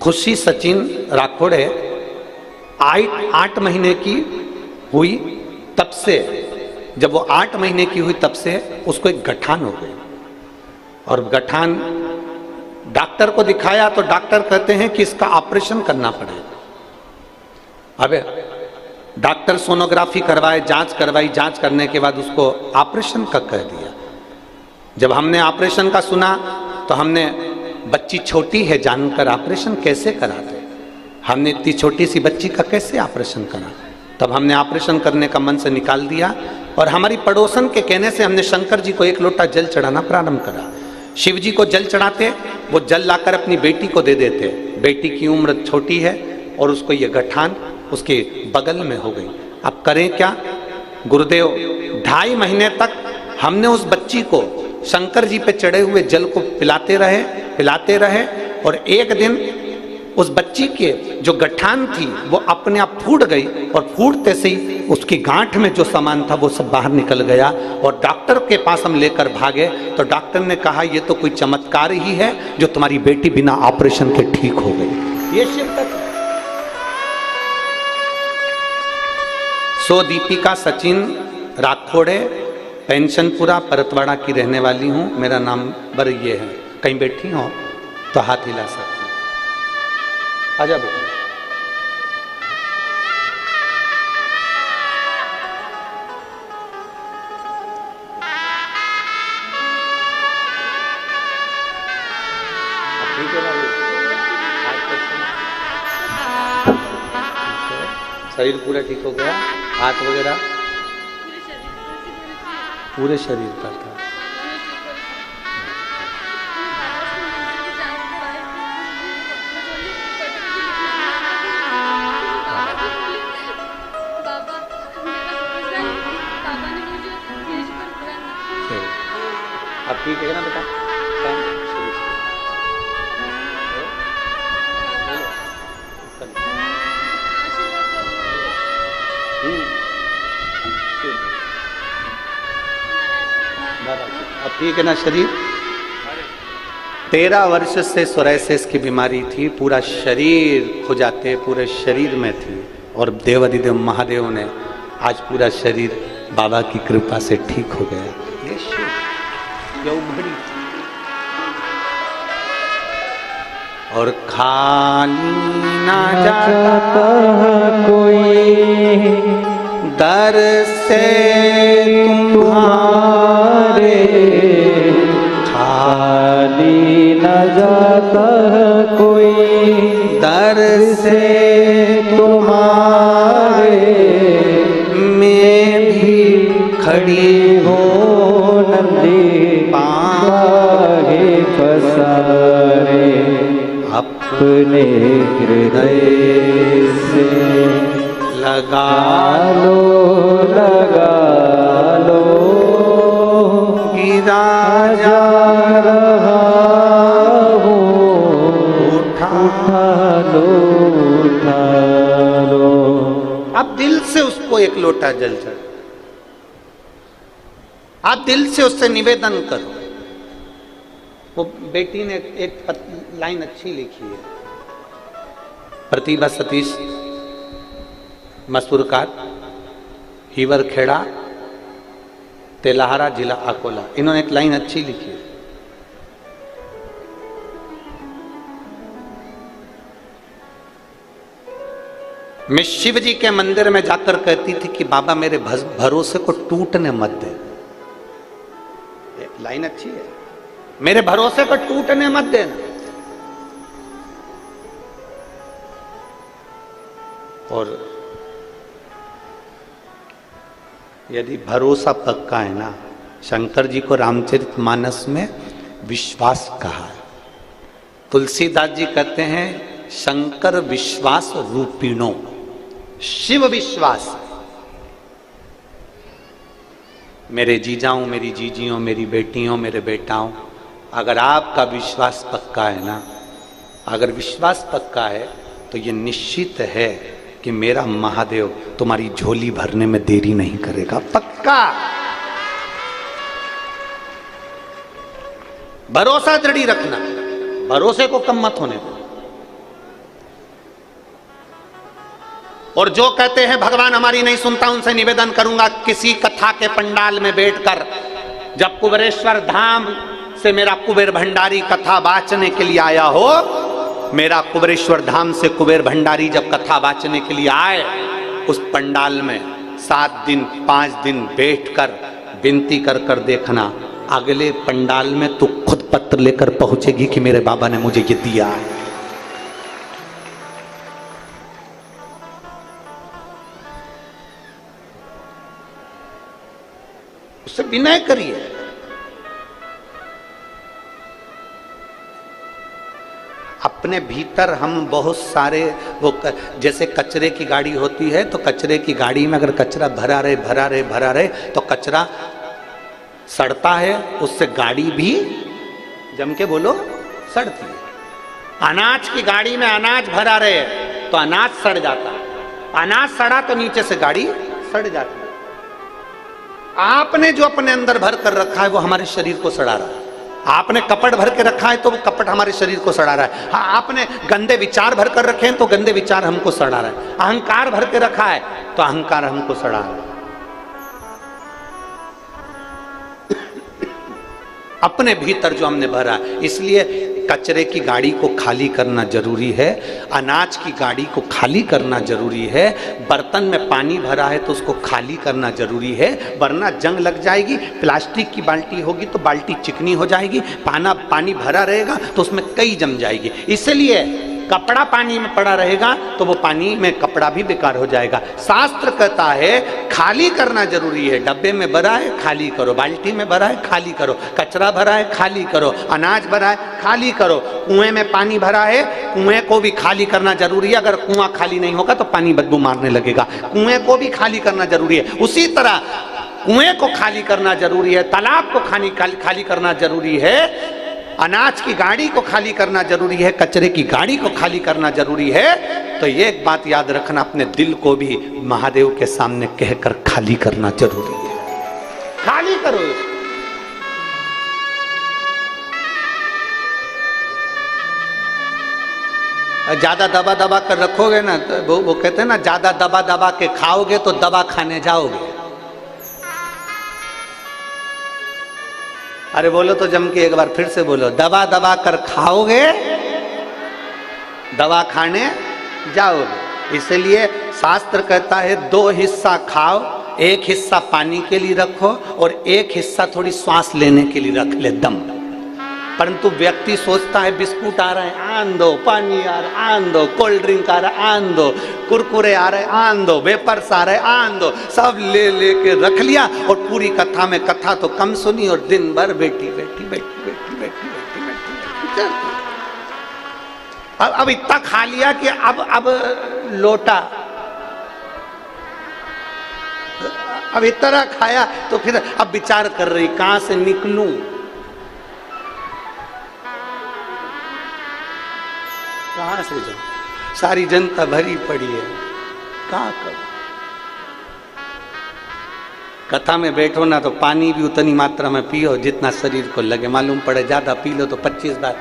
Speaker 1: खुशी सचिन राखोड़े 8 महीने की हुई, तब से, जब वो 8 महीने की हुई तब से उसको एक गठान हो गई और गठान डॉक्टर को दिखाया तो डॉक्टर कहते हैं कि इसका ऑपरेशन करना पड़ेगा। अबे डॉक्टर सोनोग्राफी करवाए, जांच करवाई, जांच करने के बाद उसको ऑपरेशन का कह दिया। जब हमने ऑपरेशन का सुना तो हमने बच्ची छोटी है जानकर ऑपरेशन कैसे कराते, हमने इतनी छोटी सी बच्ची का कैसे ऑपरेशन करा। तब हमने ऑपरेशन करने का मन से निकाल दिया और हमारी पड़ोसन के कहने से हमने शंकर जी को एक लोटा जल चढ़ाना प्रारंभ करा। शिव जी को जल चढ़ाते, वो जल लाकर अपनी बेटी को दे देते। बेटी की उम्र छोटी है और उसको ये गठान उसके बगल में हो गई। अब करें क्या गुरुदेव, 2.5 महीने तक हमने उस बच्ची को शंकर जी पे चढ़े हुए जल को पिलाते रहे और एक दिन उस बच्ची के जो गठान थी वो अपने आप फूट गई और फूटते से ही उसकी गांठ में जो सामान था वो सब बाहर निकल गया और डॉक्टर के पास हम लेकर भागे तो डॉक्टर ने कहा ये तो कोई चमत्कार ही है जो तुम्हारी बेटी बिना ऑपरेशन के ठीक हो गई। ये शिरकत है। सो दीपिका सचिन राठौड़े, पेंशनपुरा परतवाड़ा की रहने वाली हूँ। मेरा नाम बर ये है। कहीं बैठी हो तो हाथ हिला सकते, आजा बेटा। ठीक है ना, शरीर पूरा ठीक हो गया, हाथ वगैरह पूरे शरीर का था। अब ठीक है ना बेटा? अब ठीक है ना शरीर? 13 वर्ष से सोरायसिस की बीमारी थी, पूरा शरीर खुजाते, पूरे शरीर में थी और देवाधिदेव महादेव ने आज पूरा शरीर बाबा की कृपा से ठीक हो गया। ये उभरी और खाली ना जाता कोई दर से तुम्हारे, खाली न जाता कोई दर से तुम्हारे, मैं भी खड़ी हो नंदी पाहे पसारे, अपने हृदय से लगा लो गिरा जा रहा हूँ, उठा लो। आप दिल से उसको एक लोटा जल चढ़, आप दिल से उससे निवेदन करो। वो बेटी ने एक लाइन अच्छी लिखी है, प्रतिभा सतीश मसूरकार, हीवर खेड़ा, तेलाहारा, जिला अकोला। इन्होंने एक लाइन अच्छी लिखी है, मैं शिव जी के मंदिर में जाकर कहती थी कि बाबा मेरे भरोसे को टूटने मत दे। लाइन अच्छी है, मेरे भरोसे को टूटने मत देना। और यदि भरोसा पक्का है ना, शंकर जी को रामचरितमानस में विश्वास कहा है। तुलसीदास जी कहते हैं शंकर विश्वास रूपिणो, शिव विश्वास। मेरे जीजाओं, मेरी जीजियों, मेरी बेटियों, मेरे बेटाओं, अगर आपका विश्वास पक्का है ना, अगर विश्वास पक्का है तो ये निश्चित है कि मेरा महादेव तुम्हारी झोली भरने में देरी नहीं करेगा। पक्का भरोसा दृढ़ रखना, भरोसे को कम मत होने दो। और जो कहते हैं भगवान हमारी नहीं सुनता, उनसे निवेदन करूंगा किसी कथा के पंडाल में बैठकर, जब कुबेरेश्वर धाम से मेरा कुबेर भंडारी कथा वाचने के लिए आया हो, मेरा कुबेरेश्वर धाम से कुबेर भंडारी जब कथा वाचने के लिए आए, उस पंडाल में 7 दिन 5 दिन बैठकर विनती कर कर देखना, अगले पंडाल में तू खुद पत्र लेकर पहुंचेगी कि मेरे बाबा ने मुझे ये दिया है। उससे विनय करिए। अपने भीतर हम बहुत सारे जैसे कचरे की गाड़ी होती है, तो कचरे की गाड़ी में अगर कचरा भरा रहे तो कचरा सड़ता है, उससे गाड़ी भी जम के बोलो सड़ती है। अनाज की गाड़ी में अनाज भरा रहे तो अनाज सड़ जाता है, अनाज सड़ा तो नीचे से गाड़ी सड़ जाती है। आपने जो अपने अंदर भर कर रखा है वो हमारे शरीर को सड़ा रहा है। आपने कपट भर के रखा है तो वो कपट हमारे शरीर को सड़ा रहा है। हाँ, आपने गंदे विचार भर कर रखे हैं तो गंदे विचार हमको सड़ा रहा है। अहंकार भर के रखा है तो अहंकार हमको सड़ा रहा है। अपने भीतर जो हमने भरा, इसलिए कचरे की गाड़ी को खाली करना जरूरी है, अनाज की गाड़ी को खाली करना जरूरी है, बर्तन में पानी भरा है तो उसको खाली करना जरूरी है, वरना जंग लग जाएगी। प्लास्टिक की बाल्टी होगी तो बाल्टी चिकनी हो जाएगी, पानी भरा रहेगा तो उसमें कई जम जाएगी। इसलिए कपड़ा पानी में पड़ा रहेगा तो वो पानी में कपड़ा भी बेकार हो जाएगा। शास्त्र कहता है खाली करना जरूरी है। डब्बे में भरा है खाली करो, बाल्टी में भरा है खाली करो, कचरा भरा है खाली करो, अनाज भरा है खाली करो, कुएं में पानी भरा है कुएं को भी खाली करना जरूरी है। अगर कुआं खाली नहीं होगा तो पानी बदबू मारने लगेगा, कुएं को भी खाली करना जरूरी है। उसी तरह कुएं को खाली करना जरूरी है, तालाब को खाली करना जरूरी है, अनाज की गाड़ी को खाली करना जरूरी है, कचरे की गाड़ी को खाली करना जरूरी है। तो ये एक बात याद रखना, अपने दिल को भी महादेव के सामने कहकर खाली करना जरूरी है। खाली करो। ज्यादा दबा दबा कर रखोगे ना तो वो कहते हैं ना, ज्यादा दबा दबा के खाओगे तो दवा खाने जाओगे। अरे बोलो तो जम के एक बार फिर से बोलो, दबा दबा कर खाओगे दवा खाने जाओगे। इसलिए शास्त्र कहता है 2 हिस्सा खाओ, एक हिस्सा पानी के लिए रखो और एक हिस्सा थोड़ी श्वास लेने के लिए रख ले, दम। परंतु व्यक्ति सोचता है बिस्कुट आ रहा है आन दो, पानी आ रहा है आन दो, कोल्ड ड्रिंक आ रहा है आन दो, कुरकुरे आ रहे आन दो, वेपर्स आ रहे आन दो, सब ले लेके रख लिया और पूरी कथा में कथा तो कम सुनी और दिन भर बैठी बैठी बैठी बैठी बैठी बैठी बैठी। अब इतना खा लिया कि अब लोटा, अब इतना खाया तो फिर अब विचार कर रही कहां से निकलूं। कहां से जाऊं, सारी जनता भरी पड़ी है, कहां करूं। कथा में बैठो ना तो पानी भी उतनी मात्रा में पियो जितना शरीर को लगे। मालूम पड़े ज्यादा पी लो तो 25 बार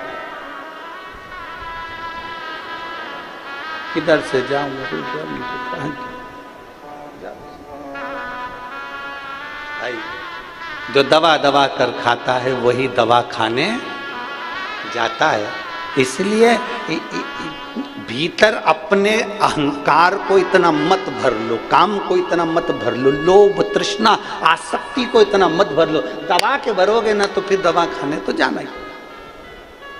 Speaker 1: किधर से जाऊंगा। जो दवा दवा कर खाता है वही दवा खाने जाता है। इसलिए भीतर अपने अहंकार को इतना मत भर लो, काम को इतना मत भर लो, लोभ तृष्णा आसक्ति को इतना मत भर लो। दबा के भरोगे ना तो फिर दवा खाने तो जाना ही।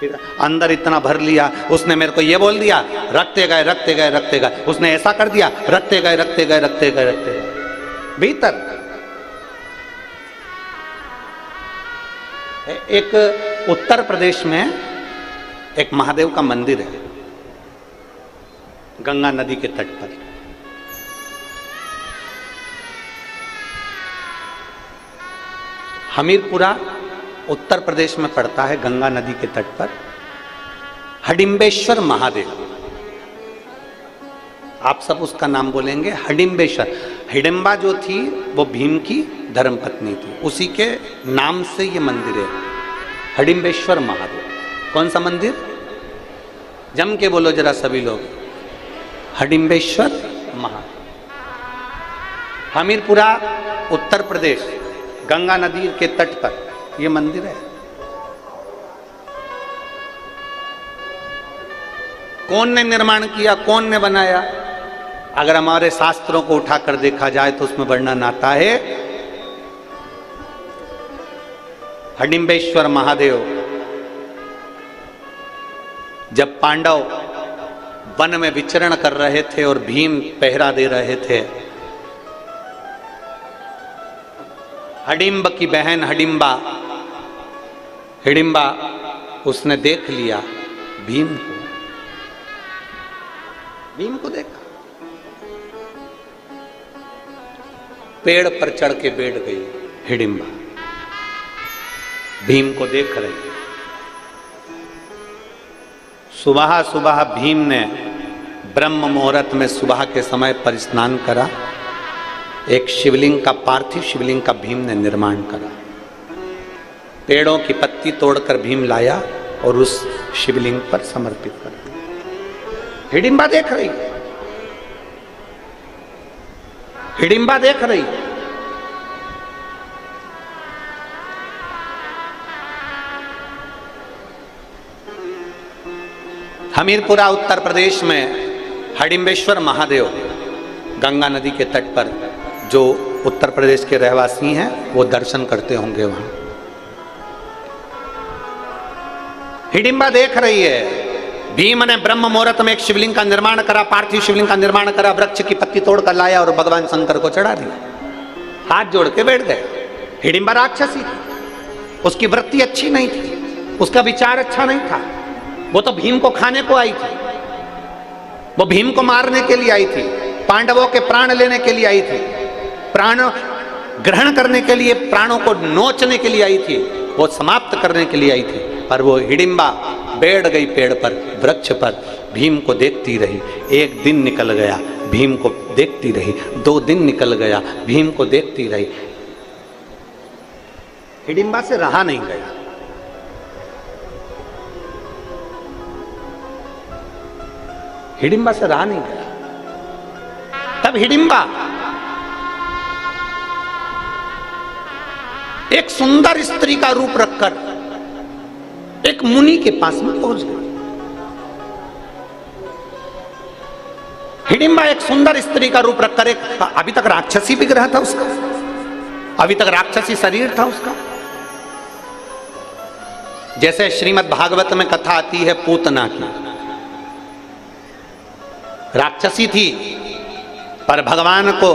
Speaker 1: फिर अंदर इतना भर लिया, उसने मेरे को ये बोल दिया, रखते गए रखते गए रखते गए, उसने ऐसा कर दिया, रखते गए रखते गए रखते गए रखते गए। भीतर एक उत्तर प्रदेश में एक महादेव का मंदिर है, गंगा नदी के तट पर। हमीरपुरा उत्तर प्रदेश में पड़ता है, गंगा नदी के तट पर। हडिम्बेश्वर महादेव, आप सब उसका नाम बोलेंगे, हडिम्बेश्वर। हिडिम्बा जो थी वो भीम की धर्मपत्नी थी, उसी के नाम से ये मंदिर है, हडिम्बेश्वर महादेव। कौन सा मंदिर? जम के बोलो जरा सभी लोग, हडिम्बेश्वर महादेव। हमीरपुरा उत्तर प्रदेश, गंगा नदी के तट पर यह मंदिर है। कौन ने निर्माण किया, कौन ने बनाया? अगर हमारे शास्त्रों को उठाकर देखा जाए तो उसमें वर्णन आता है हडिम्बेश्वर महादेव जब पांडव वन में विचरण कर रहे थे और भीम पहरा दे रहे थे, हडिम्ब की बहन हिडिम्बा उसने देख लिया भीम को देखा, पेड़ पर चढ़ के बैठ गई हिडिम्बा, भीम को देख रही। सुबह सुबह भीम ने ब्रह्म मुहूर्त में सुबह के समय पर स्नान करा, एक शिवलिंग का, पार्थिव शिवलिंग का भीम ने निर्माण करा। पेड़ों की पत्ती तोड़कर भीम लाया और उस शिवलिंग पर समर्पित कर दिया। हिडिम्बा देख रही, हिडिम्बा देख रही। हमीरपुरा उत्तर प्रदेश में हडिम्बेश्वर महादेव, गंगा नदी के तट पर, जो उत्तर प्रदेश के रहवासी हैं वो दर्शन करते होंगे वहां। हिडिम्बा देख रही है, भीम ने ब्रह्म मुहूर्त में एक शिवलिंग का निर्माण करा, पार्थिव शिवलिंग का निर्माण करा, वृक्ष की पत्ती तोड़कर लाया और भगवान शंकर को चढ़ा दिया। हाथ जोड़ के बैठ गए। हिडिम्बा राक्षसी थी, उसकी वृत्ति अच्छी नहीं थी, उसका विचार अच्छा नहीं था। वो तो भीम को खाने को आई थी, वो भीम को मारने के लिए आई थी, पांडवों के प्राण लेने के लिए आई थी, प्राण ग्रहण करने के लिए, प्राणों को नोचने के लिए आई थी, वो समाप्त करने के लिए आई थी। पर वो हिडिम्बा बैठ गई पेड़ पर, वृक्ष पर, भीम को देखती रही। एक दिन निकल गया, भीम को देखती रही। 2 दिन निकल गया, भीम को देखती रही। हिडिम्बा से रहा नहीं गया। हिडिम्बा से रहा नहीं गया। तब हिडिम्बा एक सुंदर स्त्री का रूप रखकर एक मुनि के पास में पहुंच गई। हिडिम्बा एक सुंदर स्त्री का रूप रखकर, एक अभी तक राक्षसी विग्रह था उसका, अभी तक राक्षसी शरीर था उसका। जैसे श्रीमद् भागवत में कथा आती है पूतना की, राक्षसी थी, पर भगवान को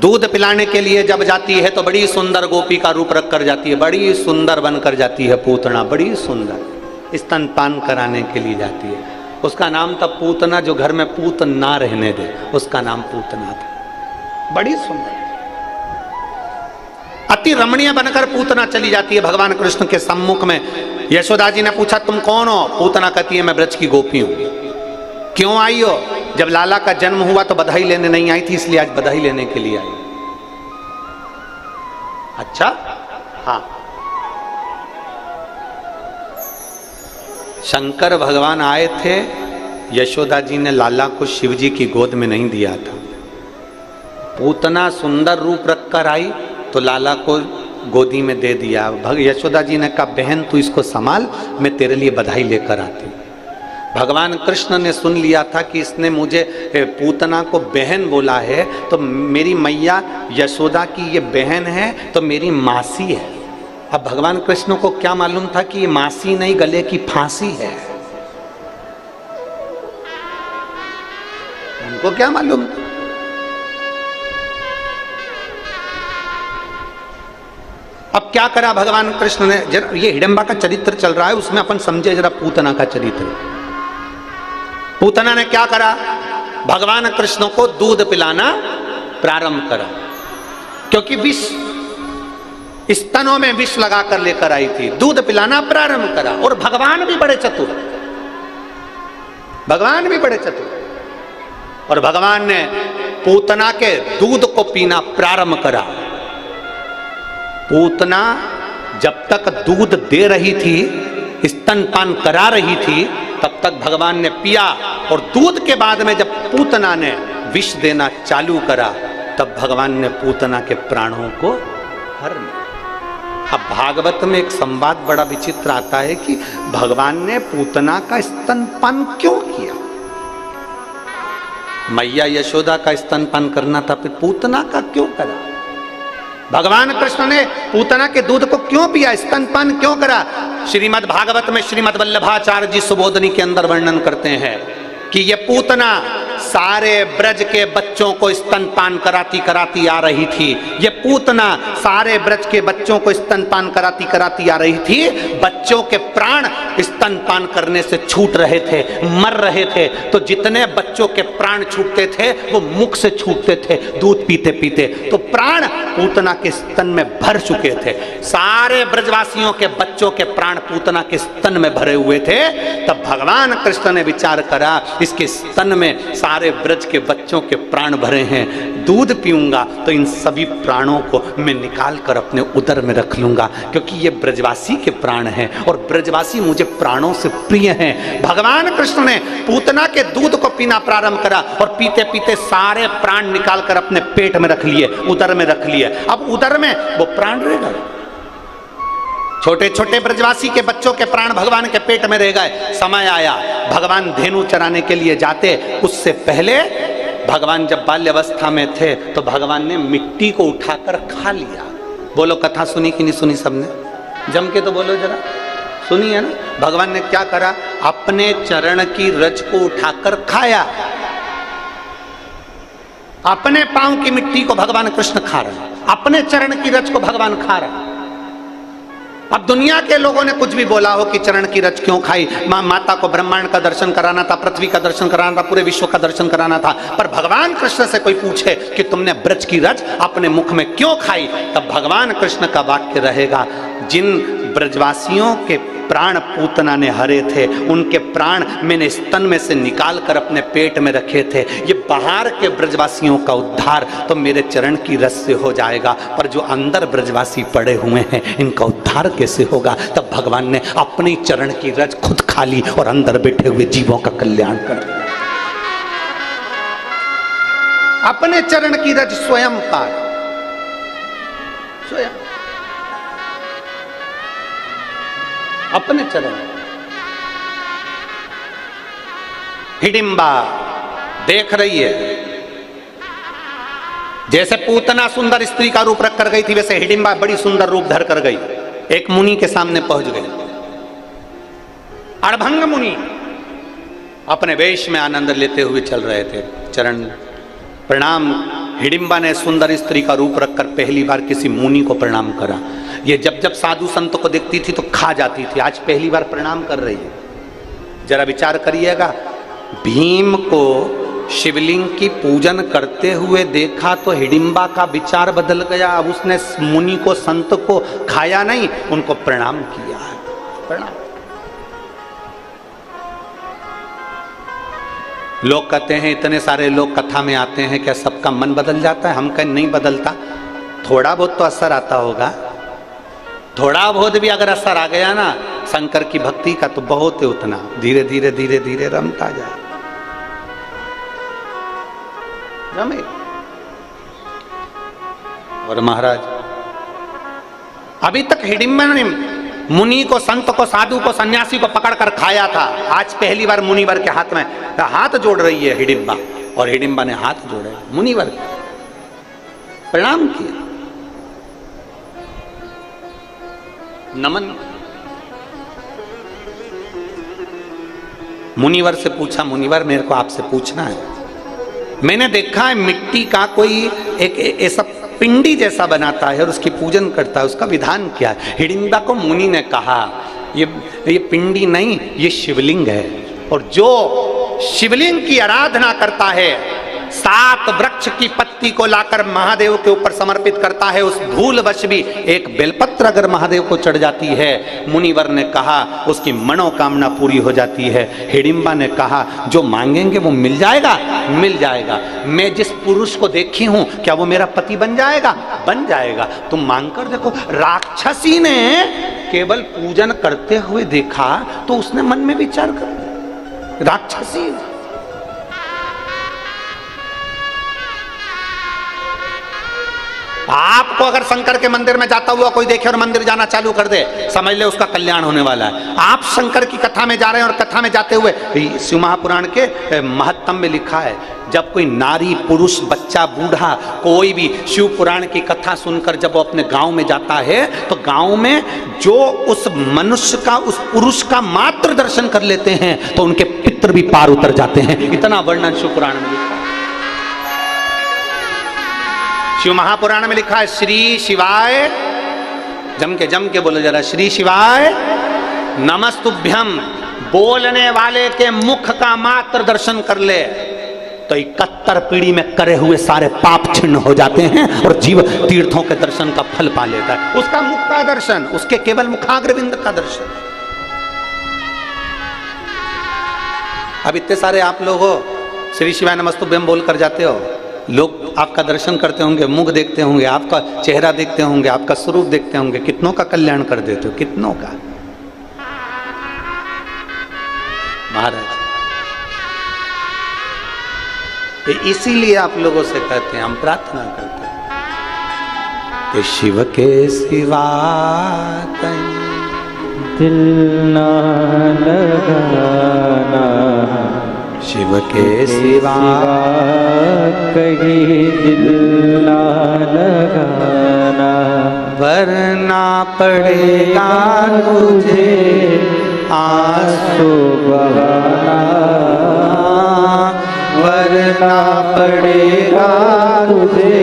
Speaker 1: दूध पिलाने के लिए जब जाती है तो बड़ी सुंदर गोपी का रूप रख कर जाती है, बड़ी सुंदर बनकर जाती है पूतना, बड़ी सुंदर स्तनपान कराने के लिए जाती है। उसका नाम था पूतना, जो घर में पूत ना रहने दे, उसका नाम पूतना था। बड़ी सुंदर, अति रमणीय बनकर पूतना चली जाती है भगवान कृष्ण के सम्मुख में। यशोदा जी ने पूछा तुम कौन हो? पूतना कहती है मैं ब्रज की गोपी हूं। क्यों आई हो? जब लाला का जन्म हुआ तो बधाई लेने नहीं आई थी, इसलिए आज बधाई लेने के लिए आई। अच्छा, हाँ। शंकर भगवान आए थे, यशोदा जी ने लाला को शिव जी की गोद में नहीं दिया था। पूतना सुंदर रूप रखकर आई तो लाला को गोदी में दे दिया। यशोदा जी ने कहा बहन तू इसको संभाल, मैं तेरे लिए बधाई लेकर आती। भगवान कृष्ण ने सुन लिया था कि इसने मुझे पूतना को बहन बोला है, तो मेरी मैया यशोदा की ये बहन है तो मेरी मासी है। अब भगवान कृष्ण को क्या मालूम था कि ये मासी नहीं, गले की फांसी है। उनको क्या मालूम था? अब क्या करा भगवान कृष्ण ने? ये हिडिम्बा का चरित्र चल रहा है, उसमें अपन समझे जरा पूतना का चरित्र। पूतना ने क्या करा? भगवान कृष्ण को दूध पिलाना प्रारंभ करा, क्योंकि विष स्तनों में विष लगाकर लेकर आई थी। दूध पिलाना प्रारंभ करा, और भगवान भी बड़े चतुर, भगवान भी बड़े चतुर। और भगवान ने पूतना के दूध को पीना प्रारंभ करा। पूतना जब तक दूध दे रही थी, स्तनपान करा रही थी, तब तक भगवान ने पिया। और दूध के बाद में जब पूतना ने विष देना चालू करा, तब भगवान ने पूतना के प्राणों को हर लिया। अब भागवत में एक संवाद बड़ा विचित्र आता है कि भगवान ने पूतना का स्तनपान क्यों किया? मैया यशोदा का स्तनपान करना था, फिर पूतना का क्यों करा? भगवान कृष्ण ने पूतना के दूध को क्यों पिया, स्तनपान क्यों करा? श्रीमद् भागवत में श्रीमद् वल्लभाचार्य जी सुबोधनी के अंदर वर्णन करते हैं कि ये पूतना सारे ब्रज के बच्चों को स्तनपान कराती कराती आ रही थी। ये पूतना सारे ब्रज के बच्चों को स्तनपान कराती कराती आ रही थी। बच्चों के प्राण स्तनपान करने से छूट रहे थे, मर रहे थे। तो जितने बच्चों के प्राण छूटते थे वो मुख से छूटते थे दूध पीते पीते। तो प्राण पूतना के स्तन में भर चुके थे। सारे ब्रजवासियों के बच्चों के प्राण पूतना के स्तन में भरे हुए थे। तब भगवान कृष्ण ने विचार करा, इसके स्तन में सारे ब्रज के बच्चों के प्राण भरे हैं, दूध पीऊंगा तो इन सभी प्राणों को मैं निकाल कर अपने उदर में रख लूंगा, क्योंकि ये ब्रजवासी के प्राण हैं और ब्रजवासी मुझे प्राणों से प्रिय हैं। भगवान कृष्ण ने पूतना के दूध को पीना प्रारंभ करा और पीते पीते सारे प्राण निकाल कर अपने पेट में रख लिए, उदर में रख लिए। अब उदर में वो प्राण रह गए। छोटे छोटे ब्रजवासी के बच्चों के प्राण भगवान के पेट में रह गए। समय आया, भगवान धेनु चराने के लिए जाते, उससे पहले भगवान जब बाल्यावस्था में थे तो भगवान ने मिट्टी को उठाकर खा लिया। बोलो, कथा सुनी कि नहीं सुनी? सबने जम के तो बोलो जरा, सुनी है ना? भगवान ने क्या करा? अपने चरण की रज को उठाकर खाया। अपने पांव की मिट्टी को भगवान कृष्ण खा रहे, अपने चरण की रज को भगवान खा रहे। अब दुनिया के लोगों ने कुछ भी बोला हो कि चरण की रज क्यों खाई, माता को ब्रह्मांड का दर्शन कराना था, पृथ्वी का दर्शन कराना था, पूरे विश्व का दर्शन कराना था, पर भगवान कृष्ण से कोई पूछे कि तुमने ब्रज की रज अपने मुख में क्यों खाई, तब भगवान कृष्ण का वाक्य रहेगा, जिन ब्रजवासियों के प्राण पूतना ने हरे थे उनके प्राण मैंने स्तन में से निकाल कर अपने पेट में रखे थे। ये बाहर के ब्रजवासियों का उद्धार तो मेरे चरण की रस से हो जाएगा, पर जो अंदर ब्रजवासी पड़े हुए हैं इनका उद्धार कैसे होगा? तब भगवान ने अपनी चरण की रज खुद खा ली और अंदर बैठे हुए जीवों का कल्याण कर दिया। अपने चरण की रज स्वयं पाए, स्वयं अपने चरण। हिडिंबा देख रही है, जैसे पूतना सुंदर स्त्री का रूप रख कर गई थी, वैसे हिडिंबा बड़ी सुंदर रूप धर कर गई। एक मुनि के सामने पहुंच गई। अड़भंग मुनि अपने वेश में आनंद लेते हुए चल रहे थे। चरण प्रणाम। हिडिंबा ने सुंदर स्त्री का रूप रखकर पहली बार किसी मुनि को प्रणाम करा। ये जब जब साधु संत को देखती थी तो खा जाती थी, आज पहली बार प्रणाम कर रही है। जरा विचार करिएगा, भीम को शिवलिंग की पूजन करते हुए देखा तो हिडिंबा का विचार बदल गया। अब उसने मुनि को, संत को खाया नहीं, उनको प्रणाम किया है। प्रणाम। लोग कहते हैं, इतने सारे लोग कथा में आते हैं, क्या सबका मन बदल जाता है? हम कहें नहीं बदलता, थोड़ा बहुत तो असर आता होगा। थोड़ा बहुत भी अगर असर आ गया ना शंकर की भक्ति का, तो बहुत है, उतना धीरे धीरे धीरे धीरे रमता जाए, रमे। और महाराज अभी तक हिडिंबा ने मुनि को, संत को, साधु को, सन्यासी को पकड़कर खाया था। आज पहली बार मुनिवर के हाथ में हाथ जोड़ रही है हिडिंबा, और हिडिंबा ने हाथ जोड़े, मुनिवर प्रणाम किया, नमन। मुनिवर से पूछा, मुनिवर मेरे को आपसे पूछना है, मैंने देखा है मिट्टी का कोई एक ऐसा पिंडी जैसा बनाता है और उसकी पूजन करता है, उसका विधान क्या है? हिडिंबा को मुनि ने कहा, ये पिंडी नहीं, ये शिवलिंग है, और जो शिवलिंग की आराधना करता है, 7 वृक्ष की पत्ती को लाकर महादेव के ऊपर समर्पित करता है, उस भूलवश भी एक बेलपत्र अगर महादेव को चढ़ जाती है, मुनिवर ने कहा उसकी मनोकामना पूरी हो जाती है। हिडिंबा ने कहा जो मांगेंगे वो मिल जाएगा, मिल जाएगा। मैं जिस पुरुष को देखी हूं, क्या वो मेरा पति बन जाएगा? बन जाएगा। तुम मांग कर देखो। राक्षसी ने केवल पूजन करते हुए देखा तो उसने मन में विचार कर, राक्षसी आपको अगर शंकर के मंदिर में जाता हुआ कोई देखे और मंदिर जाना चालू कर दे, समझ ले उसका कल्याण होने वाला है। आप शंकर की कथा में जा रहे हैं और कथा में जाते हुए, शिव महापुराण के महत्तम में लिखा है, जब कोई नारी, पुरुष, बच्चा, बूढ़ा, कोई भी शिव पुराण की कथा सुनकर जब वो अपने गांव में जाता है, तो गांव में जो उस मनुष्य का, उस पुरुष का मात्र दर्शन कर लेते हैं तो उनके पितर भी पार उतर जाते हैं। इतना वर्णन शिव पुराण में लिखा है। शिव महापुराण में लिखा है, श्री शिवाय, जम के बोलो जरा, श्री शिवाय नमस्तुभ्यम। बोलने वाले के मुख का मात्र दर्शन कर ले तो 71 पीढ़ी में करे हुए सारे पाप छिन्न हो जाते हैं और जीव तीर्थों के दर्शन का फल पा लेता है। उसका मुख का दर्शन, उसके केवल मुखाग्रविंद का दर्शन। अब इतने सारे आप लोग हो, श्री शिवाय नमस्तुभ्यम बोल कर जाते हो, लोग आपका दर्शन करते होंगे, मुख देखते होंगे, आपका चेहरा देखते होंगे, आपका स्वरूप देखते होंगे, कितनों का कल्याण कर देते हो, कितनों का। महाराज इसीलिए आप लोगों से कहते हैं, हम प्रार्थना करते हैं कि शिव के सिवा कहीं
Speaker 2: दिल ना लगाना,
Speaker 1: शिव के सिवा
Speaker 2: कहीं दिल ना लगाना,
Speaker 1: वरना पड़ेगा तुझे आंसू
Speaker 2: बहाना,
Speaker 1: वरना
Speaker 2: पड़ेगा तुझे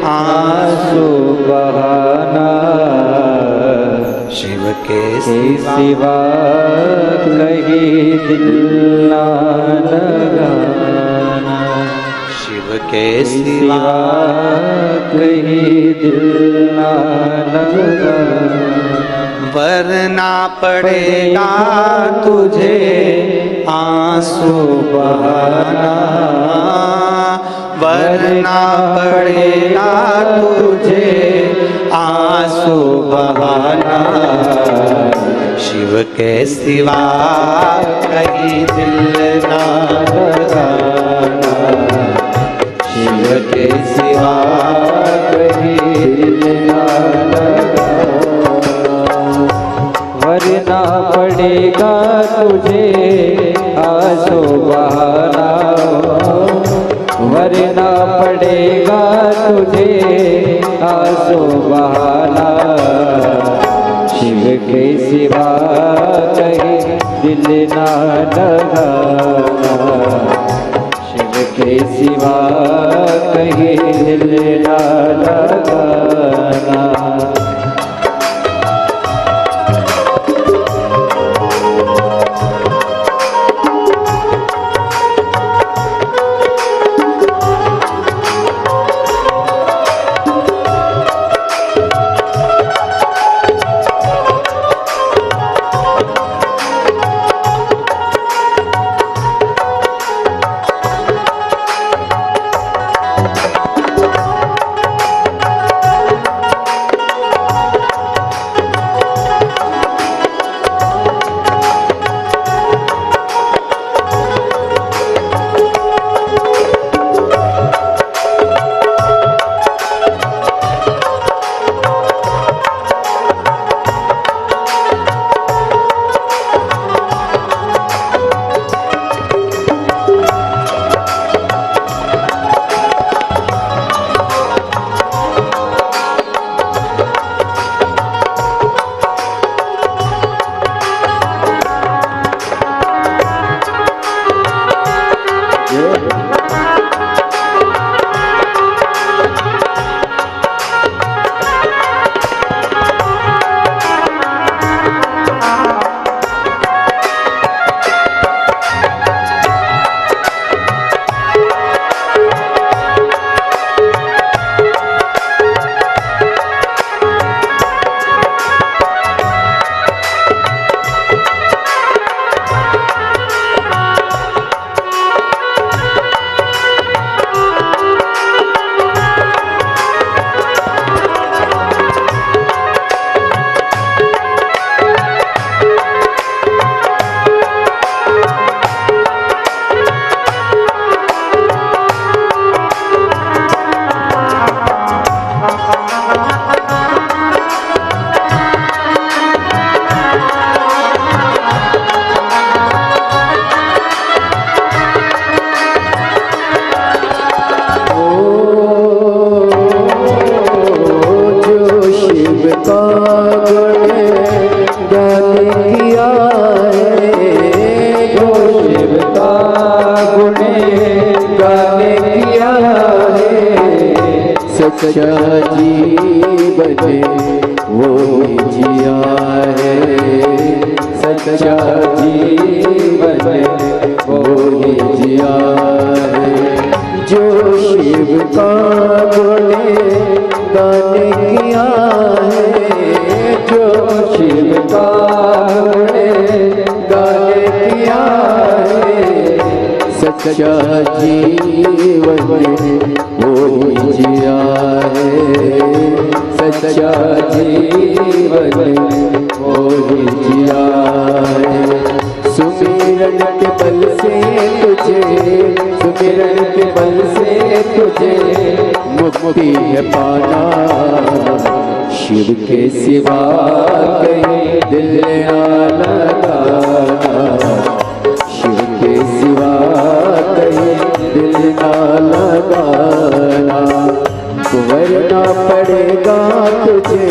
Speaker 2: आंसू बहाना,
Speaker 1: शिव के
Speaker 2: सिवा कहीं दिल ना लगाना,
Speaker 1: शिव के
Speaker 2: सिवा कहीं दिल ना लगाना,
Speaker 1: वरना पड़ेगा तुझे आंसू बहाना, वरना पड़ेगा तुझे आंसू बहाना, शिव के सिवा कहीं दिल ना लगाना,
Speaker 2: शिव के सिवा कहीं दिल ना लगाना, वरना पड़ेगा तुझे आंसू बहाना, वरना पड़ेगा तुझे आंसू बहाना, शिव के सिवा कहीं दिल ना लगाना, शिव के सिवा कहीं दिल ना लगाना। गाने किया है, जो शिव का गुण गाने किया है, सच्चा जीवन वो ही जिया है, सच्चा जीवन वो ही जिया है। जो शिव का गुण गाने किया है, जो शिव का गुण गाने किया है, सच्चा जीवन वो ही जिया है, सच्चा जीवन वो ही जिया है। सुमिरन के बल से तुझे, सुमिरन के बल से तुझे मुक्ति है पाना, शिव के सिवा कहीं दिल ना लगाना, शिव के सिवा कहीं दिल ना लगाना। वरना पड़ेगा तुझे,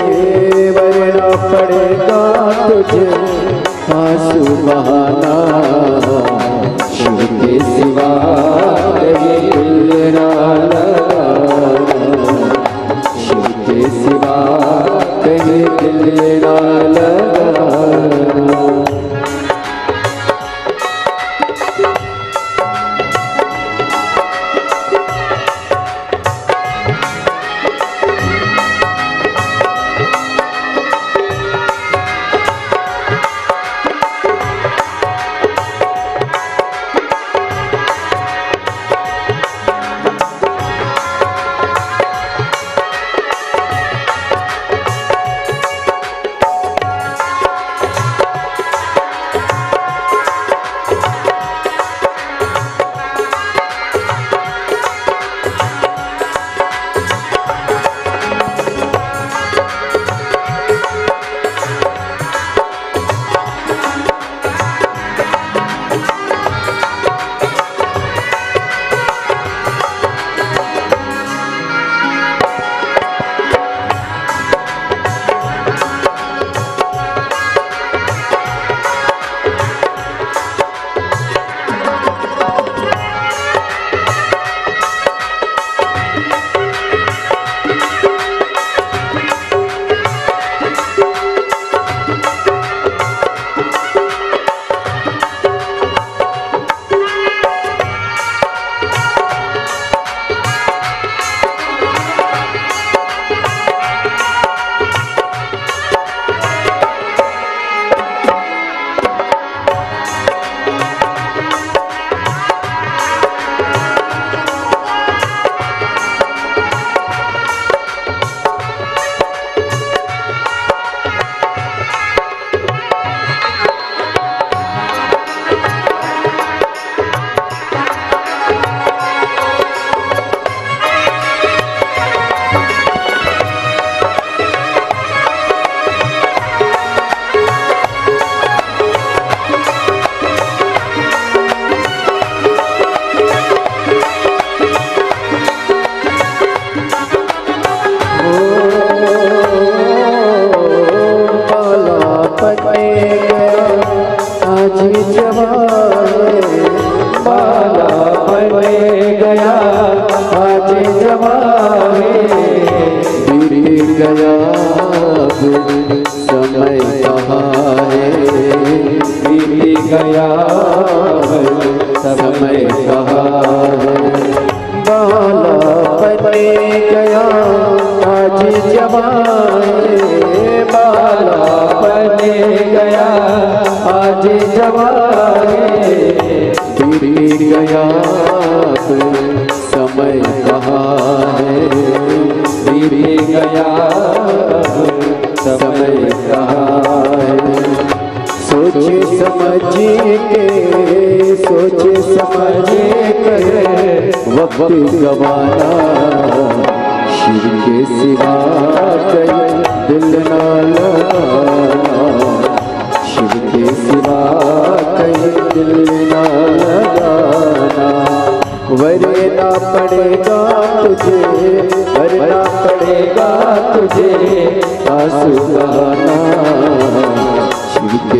Speaker 2: वरना पड़ेगा तुझे आंसू बहाना, शिव के सिवा कहीं दिल ना लगाना, शिव के सिवा कहीं दिल ना लगाना।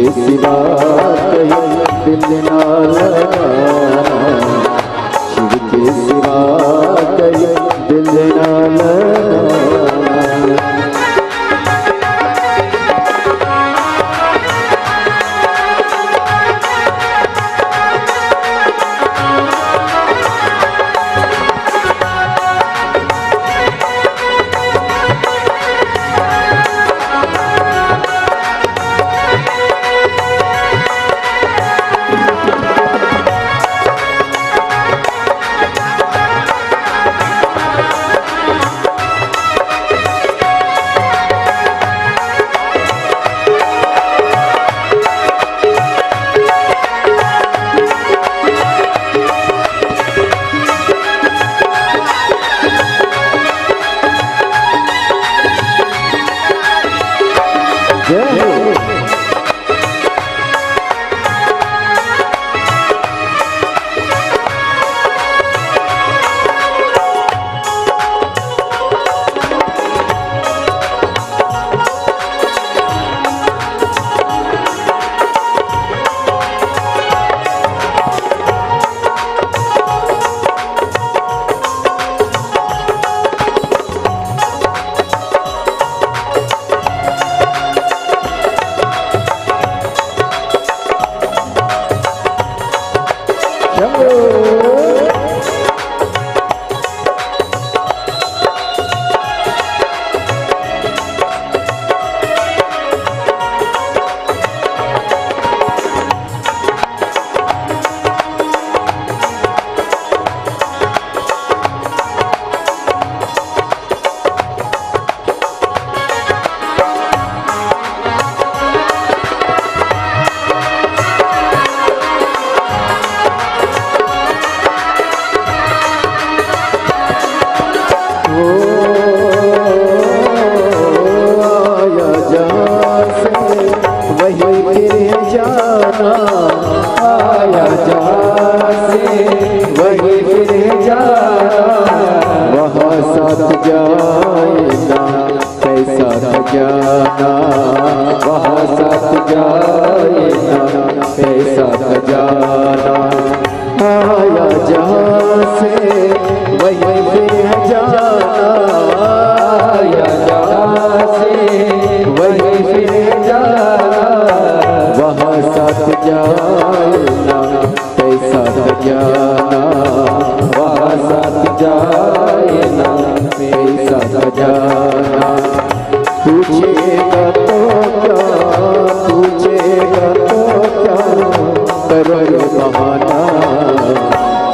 Speaker 2: के सिवा कहीं दिल ना लगाना, शिव के सिवा कहीं दिल ना लगाना।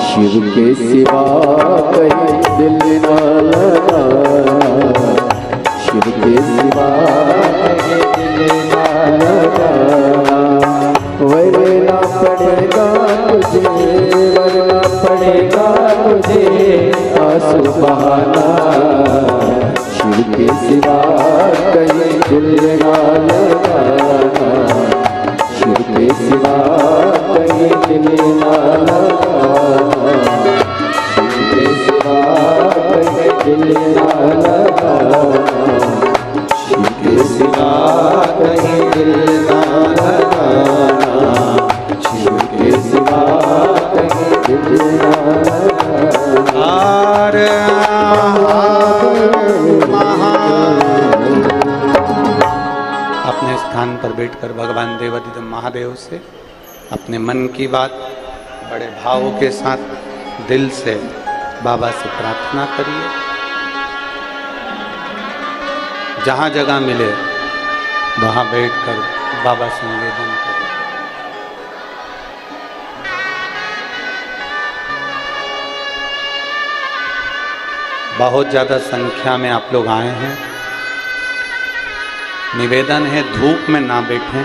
Speaker 2: शिव के सिवा कहीं दिल ना लगाना, शिव के सिवा कहीं दिल ना लगाना। वरना पड़ेगा तुझे, वरना पड़ेगा तुझे आंसू बहाना, शिव के सिवा कहीं दिल ना लगाना, शिव के सिवा कहीं दिल ना लगाना, शिव के सिवा कहीं दिल ना लगाना, शिव के सिवा कहीं दिल ना लगाना, शिव के सिवा कहीं दिल ना लगाना।
Speaker 1: अपने स्थान पर बैठकर भगवान देवाधिदेव महादेव से अपने मन की बात बड़े भावों के साथ दिल से बाबा से प्रार्थना करिए। जहाँ जगह मिले वहाँ बैठकर बाबा से निवेदन करिए। बहुत ज़्यादा संख्या में आप लोग आए हैं। निवेदन है धूप में ना बैठें,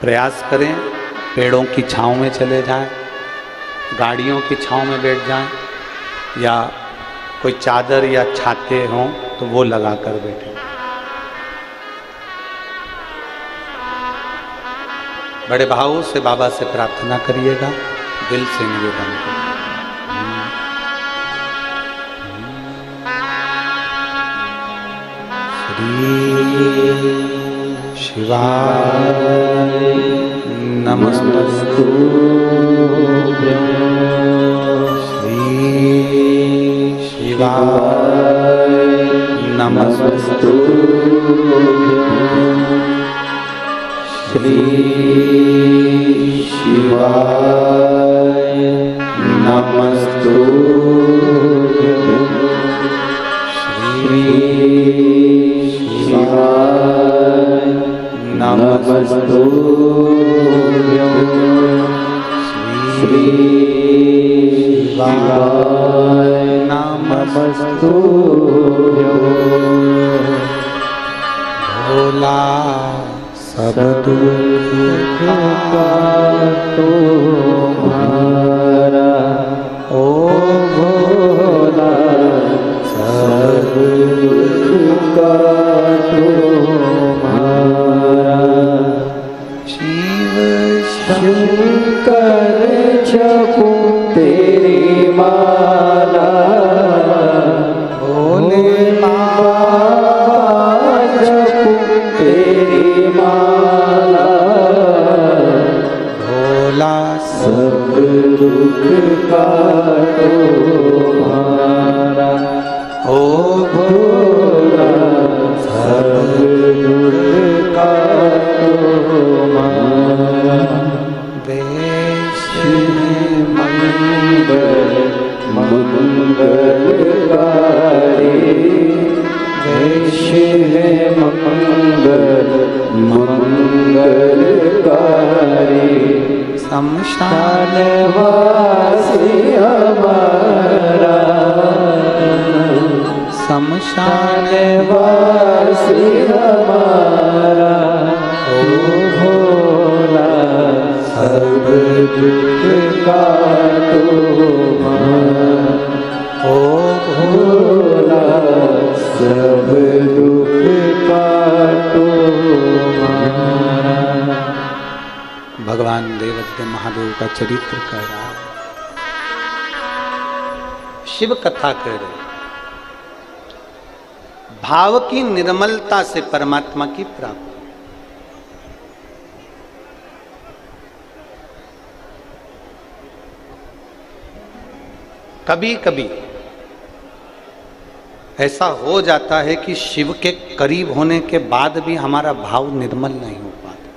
Speaker 1: प्रयास करें पेड़ों की छांव में चले जाएं, गाड़ियों की छांव में बैठ जाएं, या कोई चादर या छाते हों तो वो लगा कर बैठें। बड़े भावों से बाबा से प्रार्थना करिएगा, दिल से निवेदन करिए। शिवाय नमस्तु श्री शिवाय नमस्तु श्री शिवाय नमस्तु श्री शिवाय नमस्तु श्री शिवाय नमस्तु भोला सब दुख का तुम्हारा, ओ भोला सब दुख का तुम्हारा। शिव शंकर जपू तेरी माला, भोले बाबा जपू तेरी माला, भोला सब दुख का तुम्हारा, ओ भोला सब दुख का तुम्हारा। देश मंगल मंगलकारी, देश है मंगल मंगलकारी, शमशान वासी हमारा, शमशान वासी हमारा, ओ भोला सब दुख का तुम्हारा, ओ भोला सब दुख का तुम्हारा। भगवान देवते महादेव का चरित्र कह रहा, शिव कथा कह रहे। भाव की निर्मलता से परमात्मा की प्राप्ति। कभी कभी ऐसा हो जाता है कि शिव के करीब होने के बाद भी हमारा भाव निर्मल नहीं हो पाता।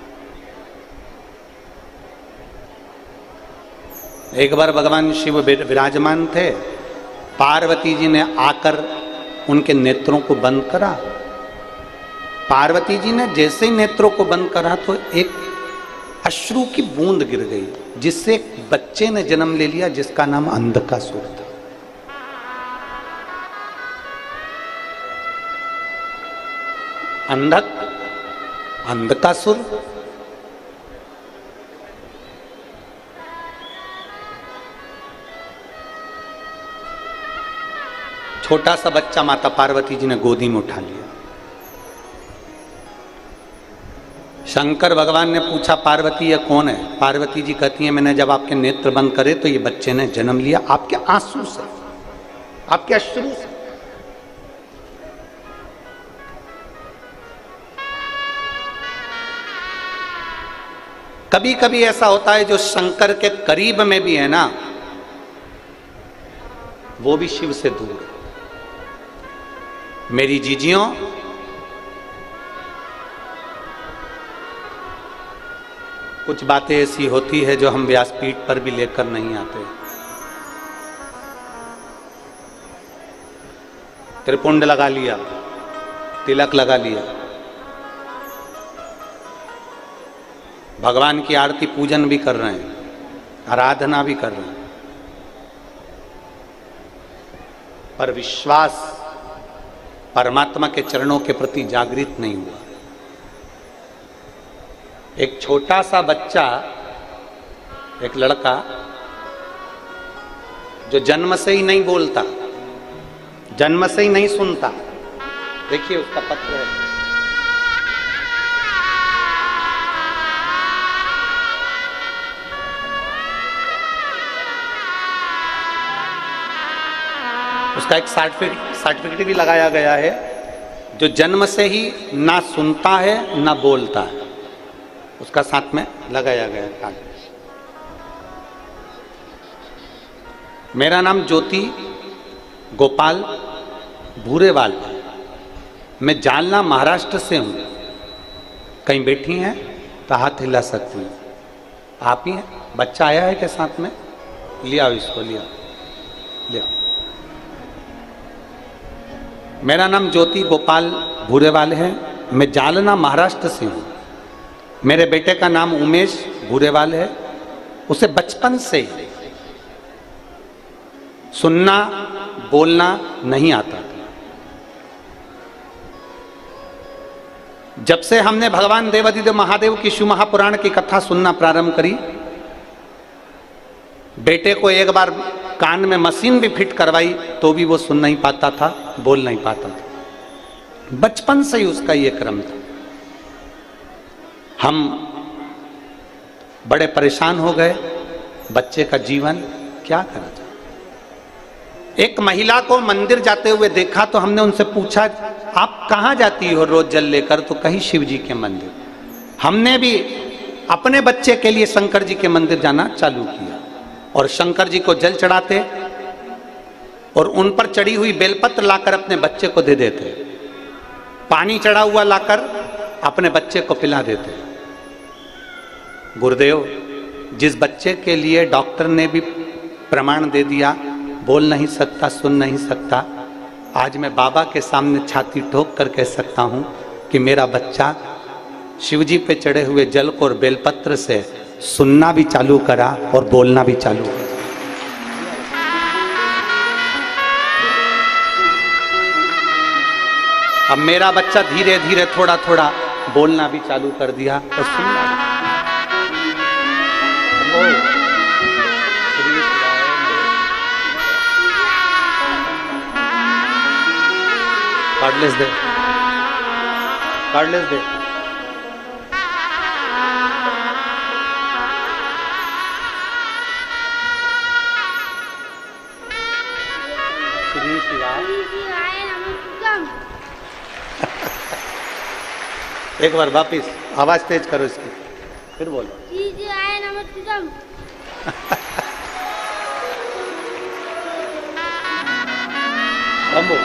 Speaker 1: एक बार भगवान शिव विराजमान थे, पार्वती जी ने आकर उनके नेत्रों को बंद करा। पार्वती जी ने जैसे ही नेत्रों को बंद करा तो एक अश्रु की बूंद गिर गई, जिससे एक बच्चे ने जन्म ले लिया जिसका नाम अंधकासुर था। अंधकासुर छोटा सा बच्चा माता पार्वती जी ने गोदी में उठा लिया। शंकर भगवान ने पूछा, पार्वती ये कौन है? पार्वती जी कहती है, मैंने जब आपके नेत्र बंद करे तो ये बच्चे ने जन्म लिया आपके आंसू से, आपके अश्रु से। कभी कभी ऐसा होता है जो शंकर के करीब में भी है ना, वो भी शिव से दूर है। मेरी जीजियों, कुछ बातें ऐसी होती है जो हम व्यासपीठ पर भी लेकर नहीं आते। त्रिपुंड लगा लिया, तिलक लगा लिया, भगवान की आरती पूजन भी कर रहे हैं, आराधना भी कर रहे हैं, पर विश्वास परमात्मा के चरणों के प्रति जागृत नहीं हुआ। एक छोटा सा बच्चा, एक लड़का जो जन्म से ही नहीं बोलता, जन्म से ही नहीं सुनता, देखिए उसका पत्र है। उसका एक सर्टिफिकेट भी लगाया गया है जो जन्म से ही ना सुनता है ना बोलता है, उसका साथ में लगाया गया कार्ड। मेरा नाम ज्योति गोपाल भूरेवाल, मैं जालना महाराष्ट्र से हूं। कहीं बैठी हैं तो हाथ हिला सकती हैं। आप ही हैं? बच्चा आया है के साथ में? लिया इसको, लिया लिया। मेरा नाम ज्योति गोपाल भूरेवाल है, मैं जालना महाराष्ट्र से हूं। मेरे बेटे का नाम उमेश भूरेवाल है। उसे बचपन से सुनना बोलना नहीं आता था। जब से हमने भगवान देवाधिदेव महादेव की शिव महापुराण की कथा सुनना प्रारंभ करी, बेटे को एक बार कान में मशीन भी फिट करवाई तो भी वो सुन नहीं पाता था, बोल नहीं पाता था। बचपन से ही उसका ये क्रम था। हम बड़े परेशान हो गए, बच्चे का जीवन क्या करा जाए। एक महिला को मंदिर जाते हुए देखा तो हमने उनसे पूछा, आप कहाँ जाती हो रोज जल लेकर? तो कहीं शिव जी के मंदिर। हमने भी अपने बच्चे के लिए शंकर जी के मंदिर जाना चालू किया और शंकर जी को जल चढ़ाते और उन पर चढ़ी हुई बेलपत्र लाकर अपने बच्चे को दे देते, पानी चढ़ा हुआ लाकर अपने बच्चे को पिला देते। गुरुदेव, जिस बच्चे के लिए डॉक्टर ने भी प्रमाण दे दिया बोल नहीं सकता, सुन नहीं सकता, आज मैं बाबा के सामने छाती ठोक कर कह सकता हूं कि मेरा बच्चा शिवजी पे चढ़े हुए जल को और बेलपत्र से सुनना भी चालू करा और बोलना भी चालू करा। अब मेरा बच्चा धीरे धीरे थोड़ा थोड़ा बोलना भी चालू कर दिया और सुनना भी। कार्डलेस दे, कार्डलेस दे। श्री शिवाय। एक बार वापिस आवाज तेज करो इसकी, फिर बोलो। कम बोल।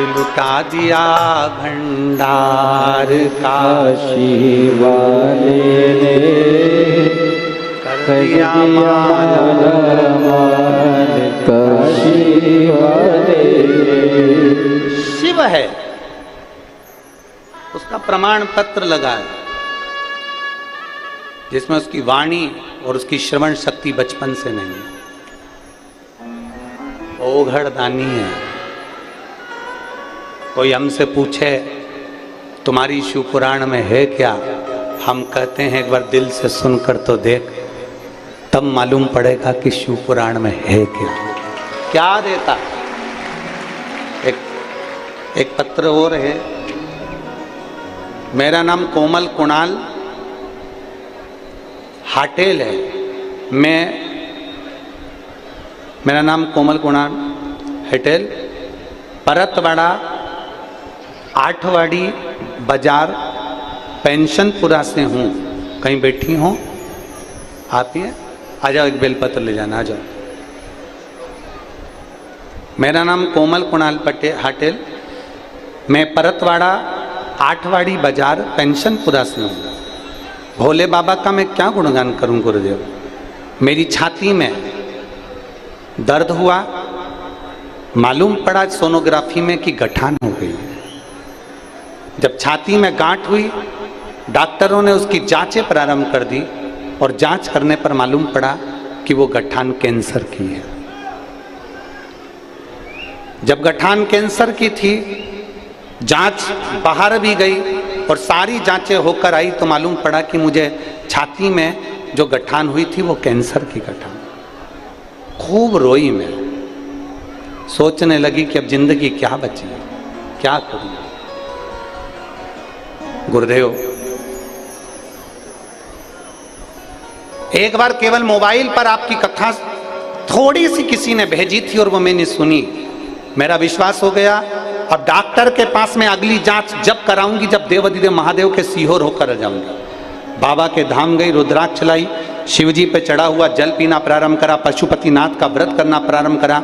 Speaker 1: लुटा दिया भंडार
Speaker 2: काशी वाले ने,
Speaker 1: कर दिया मान
Speaker 2: काशी वाले ने।
Speaker 1: शिव है, उसका प्रमाण पत्र लगा है जिसमें उसकी वाणी और उसकी श्रवण शक्ति बचपन से नहीं है। ओघड़ दानी है। कोई हमसे पूछे तुम्हारी शिव पुराण में है क्या, हम कहते हैं एक बार दिल से सुनकर तो देख, तब मालूम पड़ेगा कि शिव पुराण में है क्या। क्या देता? एक पत्र और है। मेरा नाम कोमल कुणाल हाटेल है। मेरा नाम कोमल कुणाल हटेल, परतवाड़ा 8वाड़ी बाजार पेंशनपुरा से हूँ। कहीं बैठी हो? आती है? आ जाओ, एक बेलपत्र ले जाना, आ जाओ। मेरा नाम कोमल कुणाल हाटेल, मैं परतवाड़ा 8वाड़ी बाजार पेंशनपुरा से हूँ। भोले बाबा का मैं क्या गुणगान करूं गुरुदेव। मेरी छाती में दर्द हुआ, मालूम पड़ा सोनोग्राफी में कि गठान हो गई। जब छाती में गांठ हुई, डॉक्टरों ने उसकी जांचें प्रारंभ कर दी और जांच करने पर मालूम पड़ा कि वो गठान कैंसर की है। जब गठान कैंसर की थी, जांच बाहर भी गई और सारी जांचें होकर आई तो मालूम पड़ा कि मुझे छाती में जो गठान हुई थी वो कैंसर की गठान। खूब रोई मैं, सोचने लगी कि अब जिंदगी क्या बची, क्या करूं। गुरुदेव, एक बार केवल मोबाइल पर आपकी कथा थोड़ी सी किसी ने भेजी थी और वो मैंने सुनी, मेरा विश्वास हो गया। अब डॉक्टर के पास में अगली जांच जब कराऊंगी जब देवाधिदेव महादेव के सीहोर होकर जाऊंगी। बाबा के धाम गई, रुद्राक्ष लाई, शिवजी पे चढ़ा हुआ जल पीना प्रारंभ करा, पशुपतिनाथ का व्रत करना प्रारंभ करा,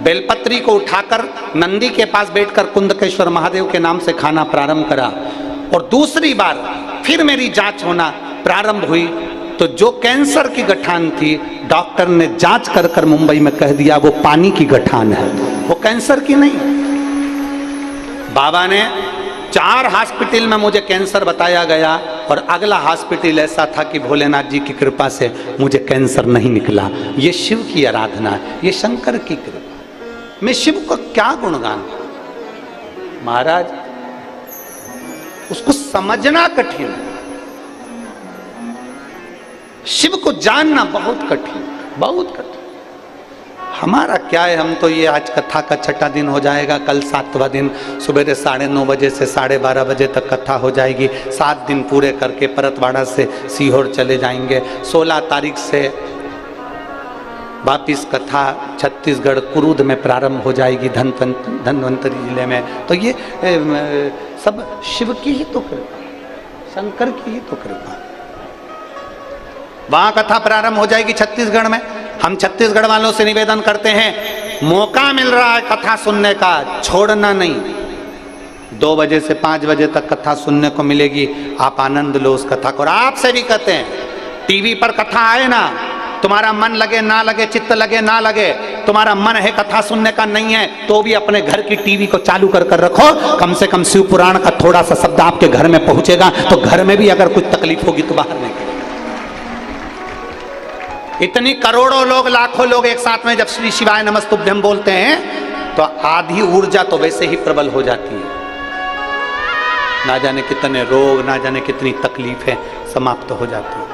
Speaker 1: बेलपत्री को उठाकर नंदी के पास बैठकर कुंदकेश्वर महादेव के नाम से खाना प्रारंभ करा। और दूसरी बार फिर मेरी जांच होना प्रारंभ हुई तो जो कैंसर की गठान थी, डॉक्टर ने जांच कर कर मुंबई में कह दिया वो पानी की गठान है, वो कैंसर की नहीं। बाबा ने 4 हॉस्पिटल में मुझे कैंसर बताया गया और अगला हॉस्पिटल ऐसा था कि भोलेनाथ जी की कृपा से मुझे कैंसर नहीं निकला। ये शिव की आराधना है, ये शंकर की कृपा। मैं शिव को क्या गुणगान, महाराज उसको समझना कठिन है, शिव को जानना बहुत कठिन, बहुत कठिन। हमारा क्या है, हम तो ये आज कथा का 6ठा दिन हो जाएगा, कल 7वां दिन, सुबह 9:30 बजे से 12:30 बजे तक कथा हो जाएगी। 7 दिन पूरे करके परतवाड़ा से सीहोर चले जाएंगे। 16 तारीख से वापिस कथा छत्तीसगढ़ कुरूद में प्रारंभ हो जाएगी, धन्वंतरी जिले में। तो ये सब शिव की ही तो कृपा, शंकर की ही तो कृपा। वहां कथा प्रारंभ हो जाएगी छत्तीसगढ़ में। हम छत्तीसगढ़ वालों से निवेदन करते हैं, मौका मिल रहा है कथा सुनने का, छोड़ना नहीं। 2 बजे से 5 बजे तक कथा सुनने को मिलेगी, आप आनंद लो उस कथा को। और आपसे भी कहते हैं, टीवी पर कथा आए ना, तुम्हारा मन लगे ना लगे, चित्त लगे ना लगे, तुम्हारा मन है कथा सुनने का नहीं है तो भी अपने घर की टीवी को चालू कर कर रखो। कम से कम शिव पुराण का थोड़ा सा शब्द आपके घर में पहुंचेगा तो घर में भी अगर कुछ तकलीफ होगी तो बाहर नहीं। इतनी करोड़ों लोग, लाखों लोग एक साथ में जब श्री शिवाय नमस्तुभ्यं बोलते हैं तो आधी ऊर्जा तो वैसे ही प्रबल हो जाती है। ना जाने कितने रोग, ना जाने कितनी तकलीफें समाप्त हो जाती है।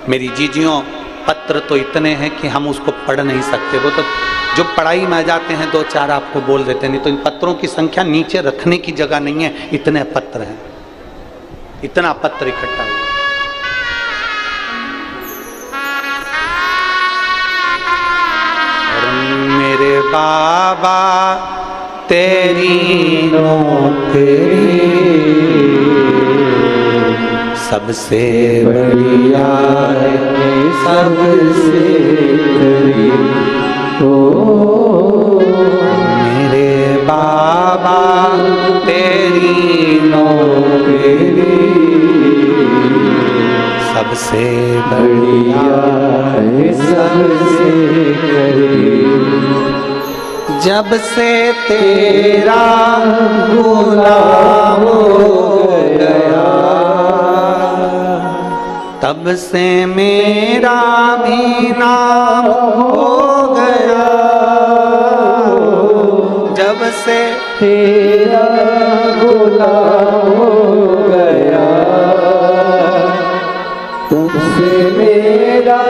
Speaker 1: मेरी जीजियों, पत्र तो इतने हैं कि हम उसको पढ़ नहीं सकते। वो तो जो पढ़ाई में जाते हैं 2-4 आपको बोल देते, नहीं तो इन पत्रों की संख्या नीचे रखने की जगह नहीं है, इतने पत्र हैं, इतना पत्र इकट्ठा हुआ। मेरे बाबा तेरी नौकरी सबसे बढ़िया है, सबसे करीब हो। मेरे बाबा तेरी नौकरी सबसे बढ़िया है, सबसे करीब। जब से तेरा गुलाम हो गया तब से मेरा भी नाम हो गया। जब से तेरा गुलाम हो गया तब से मेरा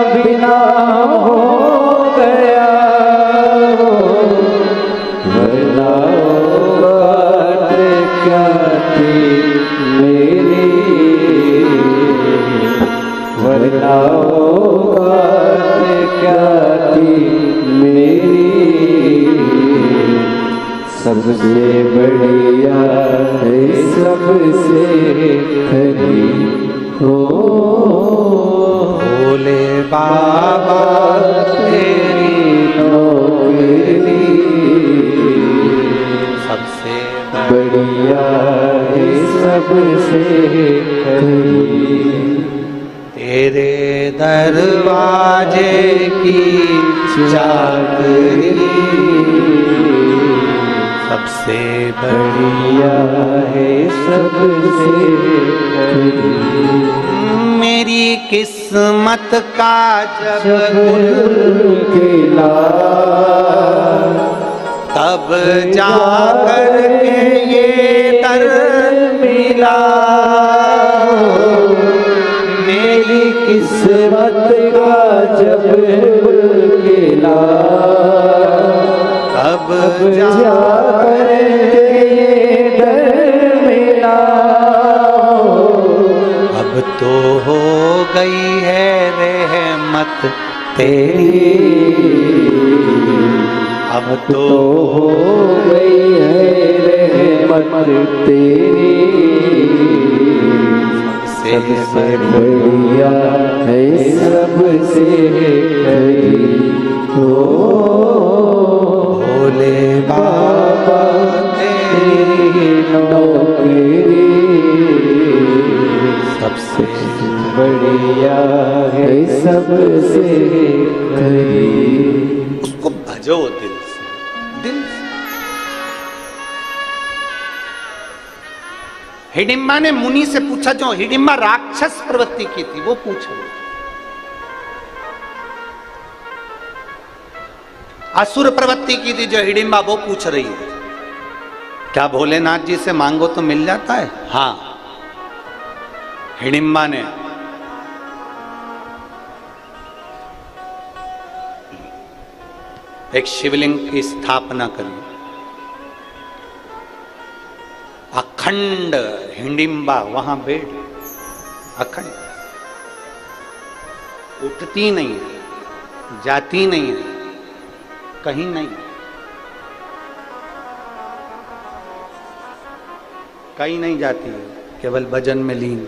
Speaker 1: भी नाम हो गया। वरना बात क्या थी मेरी, वरना बात क्या थी मेरी, सबसे बढ़िया है, सबसे खरी हो। भोले बाबा तेरी नौकरी सबसे बढ़िया है, सबसे खरी। तेरे दरबार राजे की चाकरी सबसे
Speaker 2: बढ़िया है सबसे खरी।
Speaker 1: मेरी किस्मत का जब
Speaker 2: गुल खिला
Speaker 1: तब जाकर के ये दर मिला।
Speaker 2: मेरी किस्मत का जब गुल खिला
Speaker 1: तब
Speaker 2: जाकर ये दर मिला।
Speaker 1: अब तो हो गई है रहमत तेरी, अब
Speaker 2: तो हो गई है रहमत तेरी। सबसे बढ़िया है सबसे खरी। ओ
Speaker 1: भोले
Speaker 2: बाबा तेरी नौकरी
Speaker 1: सबसे
Speaker 2: बढ़िया है सबसे खरी।
Speaker 1: उसको भजो दिल से, दिल से। हिडिंबा ने मुनि से पूछा, जो हिडिंबा राक्षस प्रवृत्ति की थी वो पूछो। असुर प्रवृत्ति की थी जो हिडिंबा वो पूछ रही है, क्या भोलेनाथ जी से मांगो तो मिल जाता है? हाँ। हिडिंबा ने एक शिवलिंग की स्थापना करी। अखंड हिडिंबा वहां बैठ, अखंड, उठती नहीं है, जाती नहीं है, कहीं नहीं, कहीं नहीं जाती है, केवल भजन में लीन।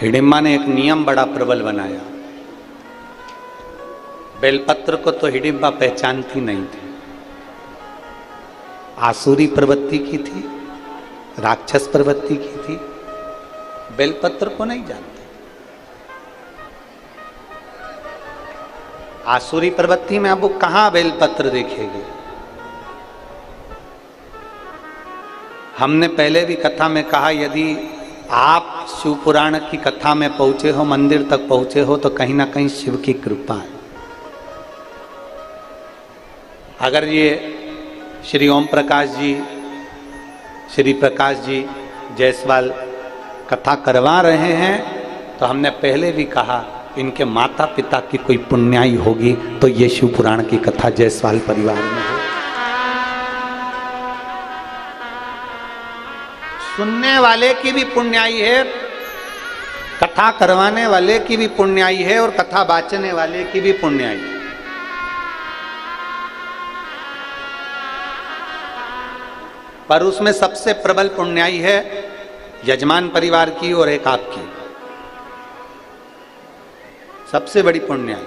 Speaker 1: हिडिंबा ने एक नियम बड़ा प्रबल बनाया। बेलपत्र को तो हिडिंबा पहचानती नहीं थी, आसुरी प्रवृत्ति की थी, राक्षस प्रवृत्ति की थी, बेलपत्र को नहीं जानते। आसुरी प्रवृत्ति में अब वो कहां बेलपत्र देखेंगे। हमने पहले भी कथा में कहा, यदि आप शिव पुराण की कथा में पहुंचे हो, मंदिर तक पहुंचे हो, तो कहीं ना कहीं शिव की कृपा है। अगर ये श्री ओम प्रकाश जी, श्री प्रकाश जी जायसवाल कथा करवा रहे हैं, तो हमने पहले भी कहा इनके माता पिता की कोई पुण्याई होगी तो ये शिव पुराण की कथा जायसवाल परिवार में है। सुनने वाले की भी पुण्याई है, कथा करवाने वाले की भी पुण्याई है, और कथा बाचने वाले की भी पुण्याई है। पर उसमें सबसे प्रबल पुण्याई है यजमान परिवार की और एक आपकी। सबसे बड़ी पुण्याई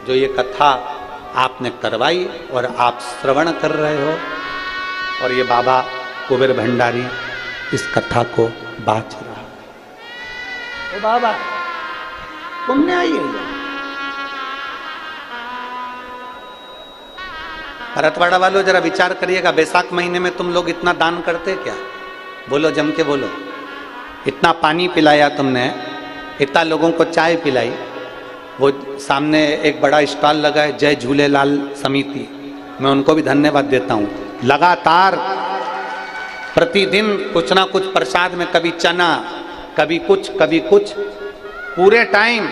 Speaker 1: जो ये कथा आपने करवाई और आप श्रवण कर रहे हो, और ये बाबा कुबेर भंडारी इस कथा को बाच रहा है। ओ बाबा, पुण्याई है ये। भरतवाड़ा वालों जरा विचार करिएगा, बैसाख महीने में तुम लोग इतना दान करते क्या? बोलो, जम के बोलो। इतना पानी पिलाया तुमने, इतना लोगों को चाय पिलाई, वो सामने एक बड़ा स्टॉल लगा है जय झूलेलाल समिति, मैं उनको भी धन्यवाद देता हूँ। लगातार प्रतिदिन कुछ ना कुछ प्रसाद में, कभी चना, कभी कुछ, पूरे टाइम।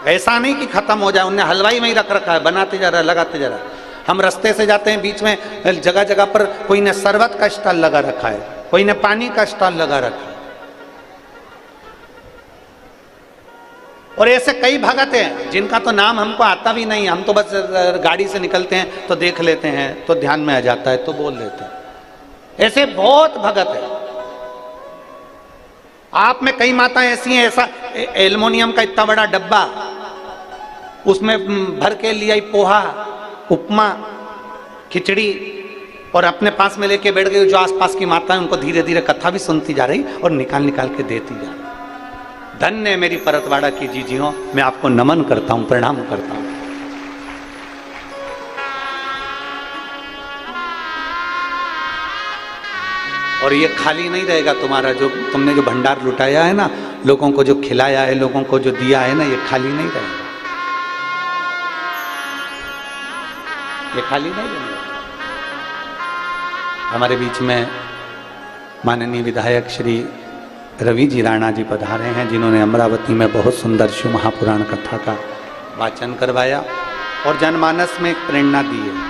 Speaker 1: ऐसा नहीं कि खत्म हो जाए, उन्हें हलवाई में ही रख रखा है, बनाते जा रहा है, लगाते जा रहा है। हम रास्ते से जाते हैं, बीच में जगह जगह पर कोई ने शरबत का स्टॉल लगा रखा है, कोई ने पानी का स्टॉल लगा रखा है। और ऐसे कई भगत हैं जिनका तो नाम हमको आता भी नहीं, हम तो बस गाड़ी से निकलते हैं तो देख लेते हैं, तो ध्यान में आ जाता है तो बोल देते हैं। ऐसे बहुत भगत है। आप में कई माताएं ऐसी हैं, ऐसा एल्युमिनियम का इतना बड़ा डब्बा, उसमें भर के लिया पोहा, उपमा, खिचड़ी, और अपने पास में लेके बैठ गई। जो आसपास की माताएं उनको धीरे धीरे कथा भी सुनती जा रही और निकाल निकाल के देती जा रही। धन्य मेरी परतवाड़ा की जीजियों, मैं आपको नमन करता हूं, प्रणाम करता हूं। और ये खाली नहीं रहेगा तुम्हारा, जो तुमने जो भंडार लुटाया है ना, लोगों को जो खिलाया है, लोगों को जो दिया है ना, ये खाली नहीं रहेगा, ये खाली नहीं रहेगा। हमारे बीच में माननीय विधायक श्री रवि जी राणा जी पधारे हैं, जिन्होंने अमरावती में बहुत सुंदर शिव महापुराण कथा का वाचन करवाया और जनमानस में एक प्रेरणा दी है।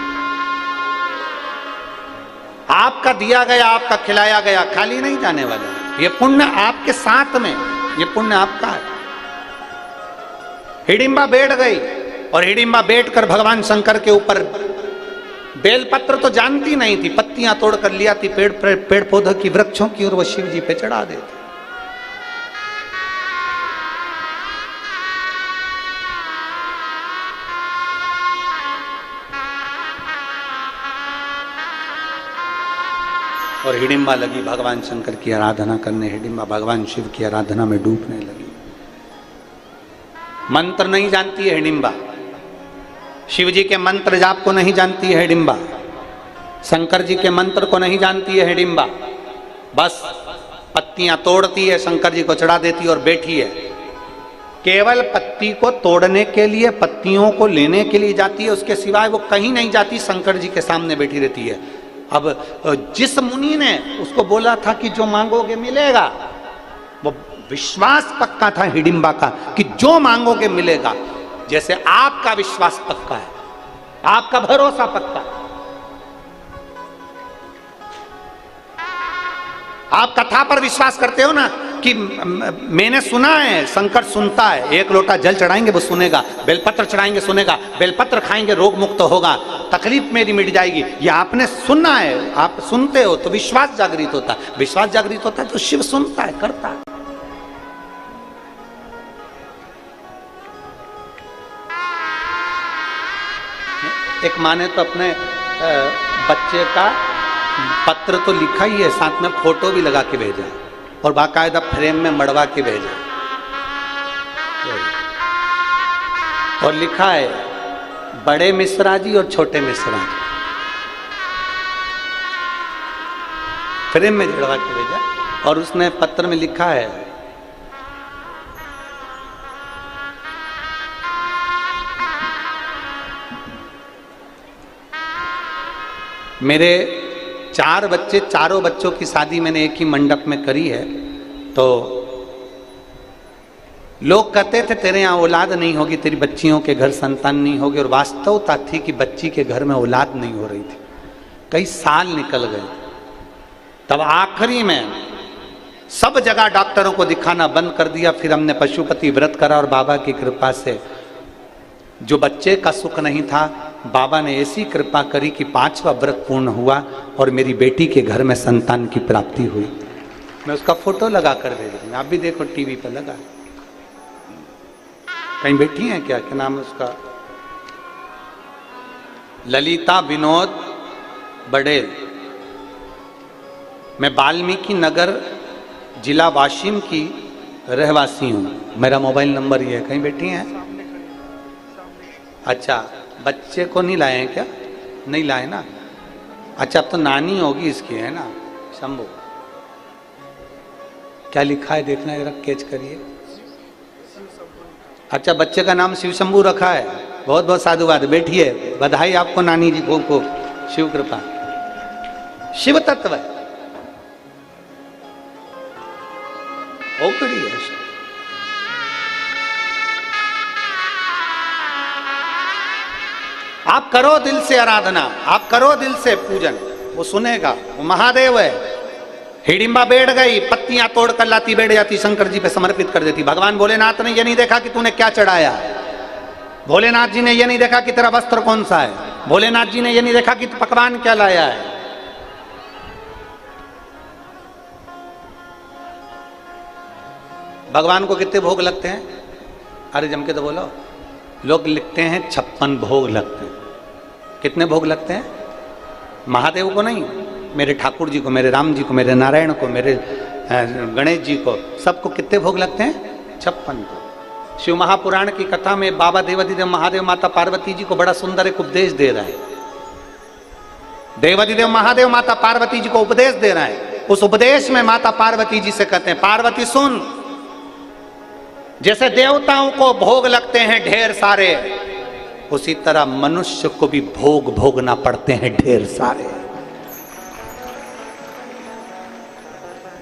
Speaker 1: आपका दिया गया, आपका खिलाया गया खाली नहीं जाने वाला, ये पुण्य आपके साथ में, ये पुण्य आपका है। हिडिंबा बैठ गई और हिडिंबा बैठकर भगवान शंकर के ऊपर बेलपत्र तो जानती नहीं थी, पत्तियां तोड़कर लिया थी पेड़ पौधों की, वृक्षों की, और वो शिव जी पे चढ़ा देती। और हिडिंबा लगी भगवान शंकर की आराधना करने, हिडिंबा भगवान शिव की आराधना में डूबने लगी। मंत्र नहीं जानती है हिडिंबा, शिव जी के मंत्र जाप को नहीं जानती है हिडिंबा, शंकर जी के मंत्र को नहीं जानती है हिडिंबा, बस पत्तियां तोड़ती है, शंकर जी को चढ़ा देती है और बैठी है। केवल पत्ती को तोड़ने के लिए, पत्तियों को लेने के लिए जाती है, उसके सिवाय वो कहीं नहीं जाती, शंकर जी के सामने बैठी रहती है। अब जिस मुनि ने उसको बोला था कि जो मांगोगे मिलेगा, वो विश्वास पक्का था हिडिंबा का कि जो मांगोगे मिलेगा। जैसे आपका विश्वास पक्का है, आपका भरोसा पक्का है। आप कथा पर विश्वास करते हो ना कि मैंने सुना है, शंकर सुनता है, एक लोटा जल चढ़ाएंगे वो सुनेगा, बेलपत्र चढ़ाएंगे सुनेगा, बेलपत्र खाएंगे रोग मुक्त होगा, तकलीफ मेरी मिट जाएगी, ये आपने सुना है, आप सुनते हो तो विश्वास जागृत होता है, विश्वास जागृत होता है तो शिव सुनता है, करता है। एक माँ ने तो अपने बच्चे का पत्र तो लिखा ही है, साथ में फोटो भी लगा के भेजा और बाकायदा फ्रेम में मड़वा के भेजा और लिखा है बड़े मिश्रा जी और छोटे मिश्रा जी, फ्रेम में जड़वा के भेजा। और उसने पत्र में लिखा है, मेरे 4 बच्चे, चारों बच्चों की शादी मैंने एक ही मंडप में करी है, तो लोग कहते थे तेरे यहाँ औलाद नहीं होगी, तेरी बच्चियों के घर संतान नहीं होगी, और वास्तवता थी कि बच्ची के घर में औलाद नहीं हो रही थी। कई साल निकल गए, तब आखिरी में सब जगह डॉक्टरों को दिखाना बंद कर दिया। फिर हमने पशुपति व्रत करा और बाबा की कृपा से जो बच्चे का सुख नहीं था, बाबा ने ऐसी कृपा करी कि 5वां व्रत पूर्ण हुआ और मेरी बेटी के घर में संतान की प्राप्ति हुई। मैं उसका फोटो लगा कर दे रही हूँ, आप भी देखो टीवी पर लगा, कहीं बैठी हैं क्या नाम है उसका, ललिता विनोद बड़ेल। मैं वाल्मीकि नगर जिला वाशिम की रहवासी हूँ, मेरा मोबाइल नंबर ये है, कहीं बैठी हैं? अच्छा, बच्चे को नहीं लाए हैं क्या? नहीं लाए ना, अच्छा अब तो नानी होगी इसकी, है ना? शंभू, क्या लिखा है देखना जरा, कैच करिए। अच्छा, बच्चे का नाम शिव शंभू रखा है, बहुत बहुत साधुवाद, बैठिए, बधाई आपको नानी जी को, शिव कृपा, शिव तत्व है, ओकड़ी है। आप करो दिल से आराधना, आप करो दिल से पूजन, वो सुनेगा, वो महादेव है। हिडिंबा बैठ गई, पत्तियां तोड़कर लाती, बैठ जाती, शंकर जी पे समर्पित कर देती। भगवान भोलेनाथ ने ये नहीं देखा कि तूने क्या चढ़ाया, भोलेनाथ जी ने ये नहीं देखा कि तेरा वस्त्र कौन सा है, भोलेनाथ जी ने ये नहीं देखा कि तू पकवान क्या लाया है। भगवान को कितने भोग लगते हैं? अरे जम के तो बोलो, लोग लिखते हैं 56 भोग लगते हैं। कितने भोग लगते हैं? महादेव को नहीं, मेरे ठाकुर जी को, मेरे राम जी को, मेरे नारायण को, मेरे गणेश जी को, सबको कितने भोग लगते हैं? 56 भोग। शिव महापुराण की कथा में बाबा देवाधिदेव महादेव माता पार्वती जी को बड़ा सुंदर एक उपदेश दे रहा है। देवाधिदेव महादेव माता पार्वती जी को उपदेश दे रहा है। उस उपदेश में माता पार्वती जी से कहते हैं, पार्वती सुन, जैसे देवताओं को भोग लगते हैं ढेर सारे, उसी तरह मनुष्य को भी भोग भोगना पड़ते हैं ढेर सारे।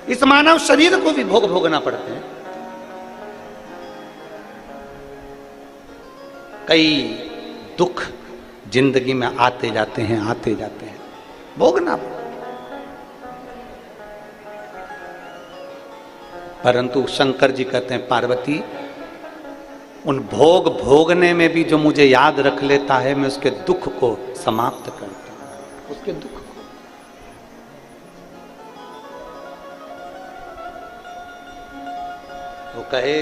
Speaker 1: इस मानव शरीर को भी भोग भोगना पड़ते हैं। कई दुख जिंदगी में आते जाते हैं, आते जाते हैं, भोगना पड़ता। परंतु शंकर जी कहते हैं, पार्वती उन भोग भोगने में भी जो मुझे याद रख लेता है, मैं उसके दुख को समाप्त करता हूं, उसके दुख को। वो कहे,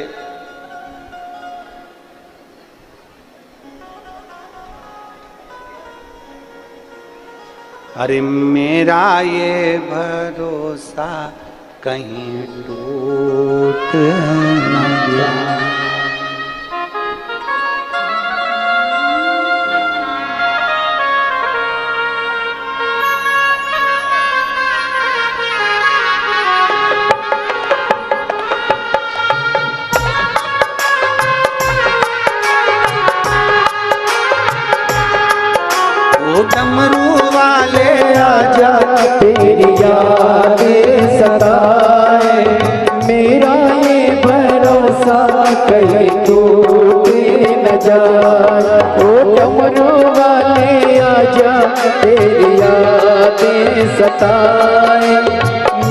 Speaker 1: अरे मेरा ये भरोसा कहीं टूट न जाए। डमरू वाले
Speaker 2: आजा, तेरी यादें सताए, मेरा ये भरोसा कहीं टूटे न जाए। ओ डमरू वाले आजा, तेरी यादें सताए,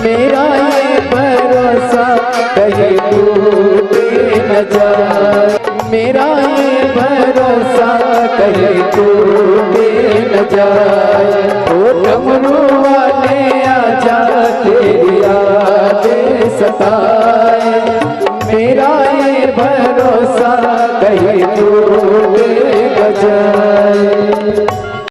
Speaker 2: मेरा ये भरोसा कहीं टूटे न जाए, मेरा ये भरोसा कहीं टूटे न जाए। ओ डमरू वाले आजा, तेरी यादें सताए,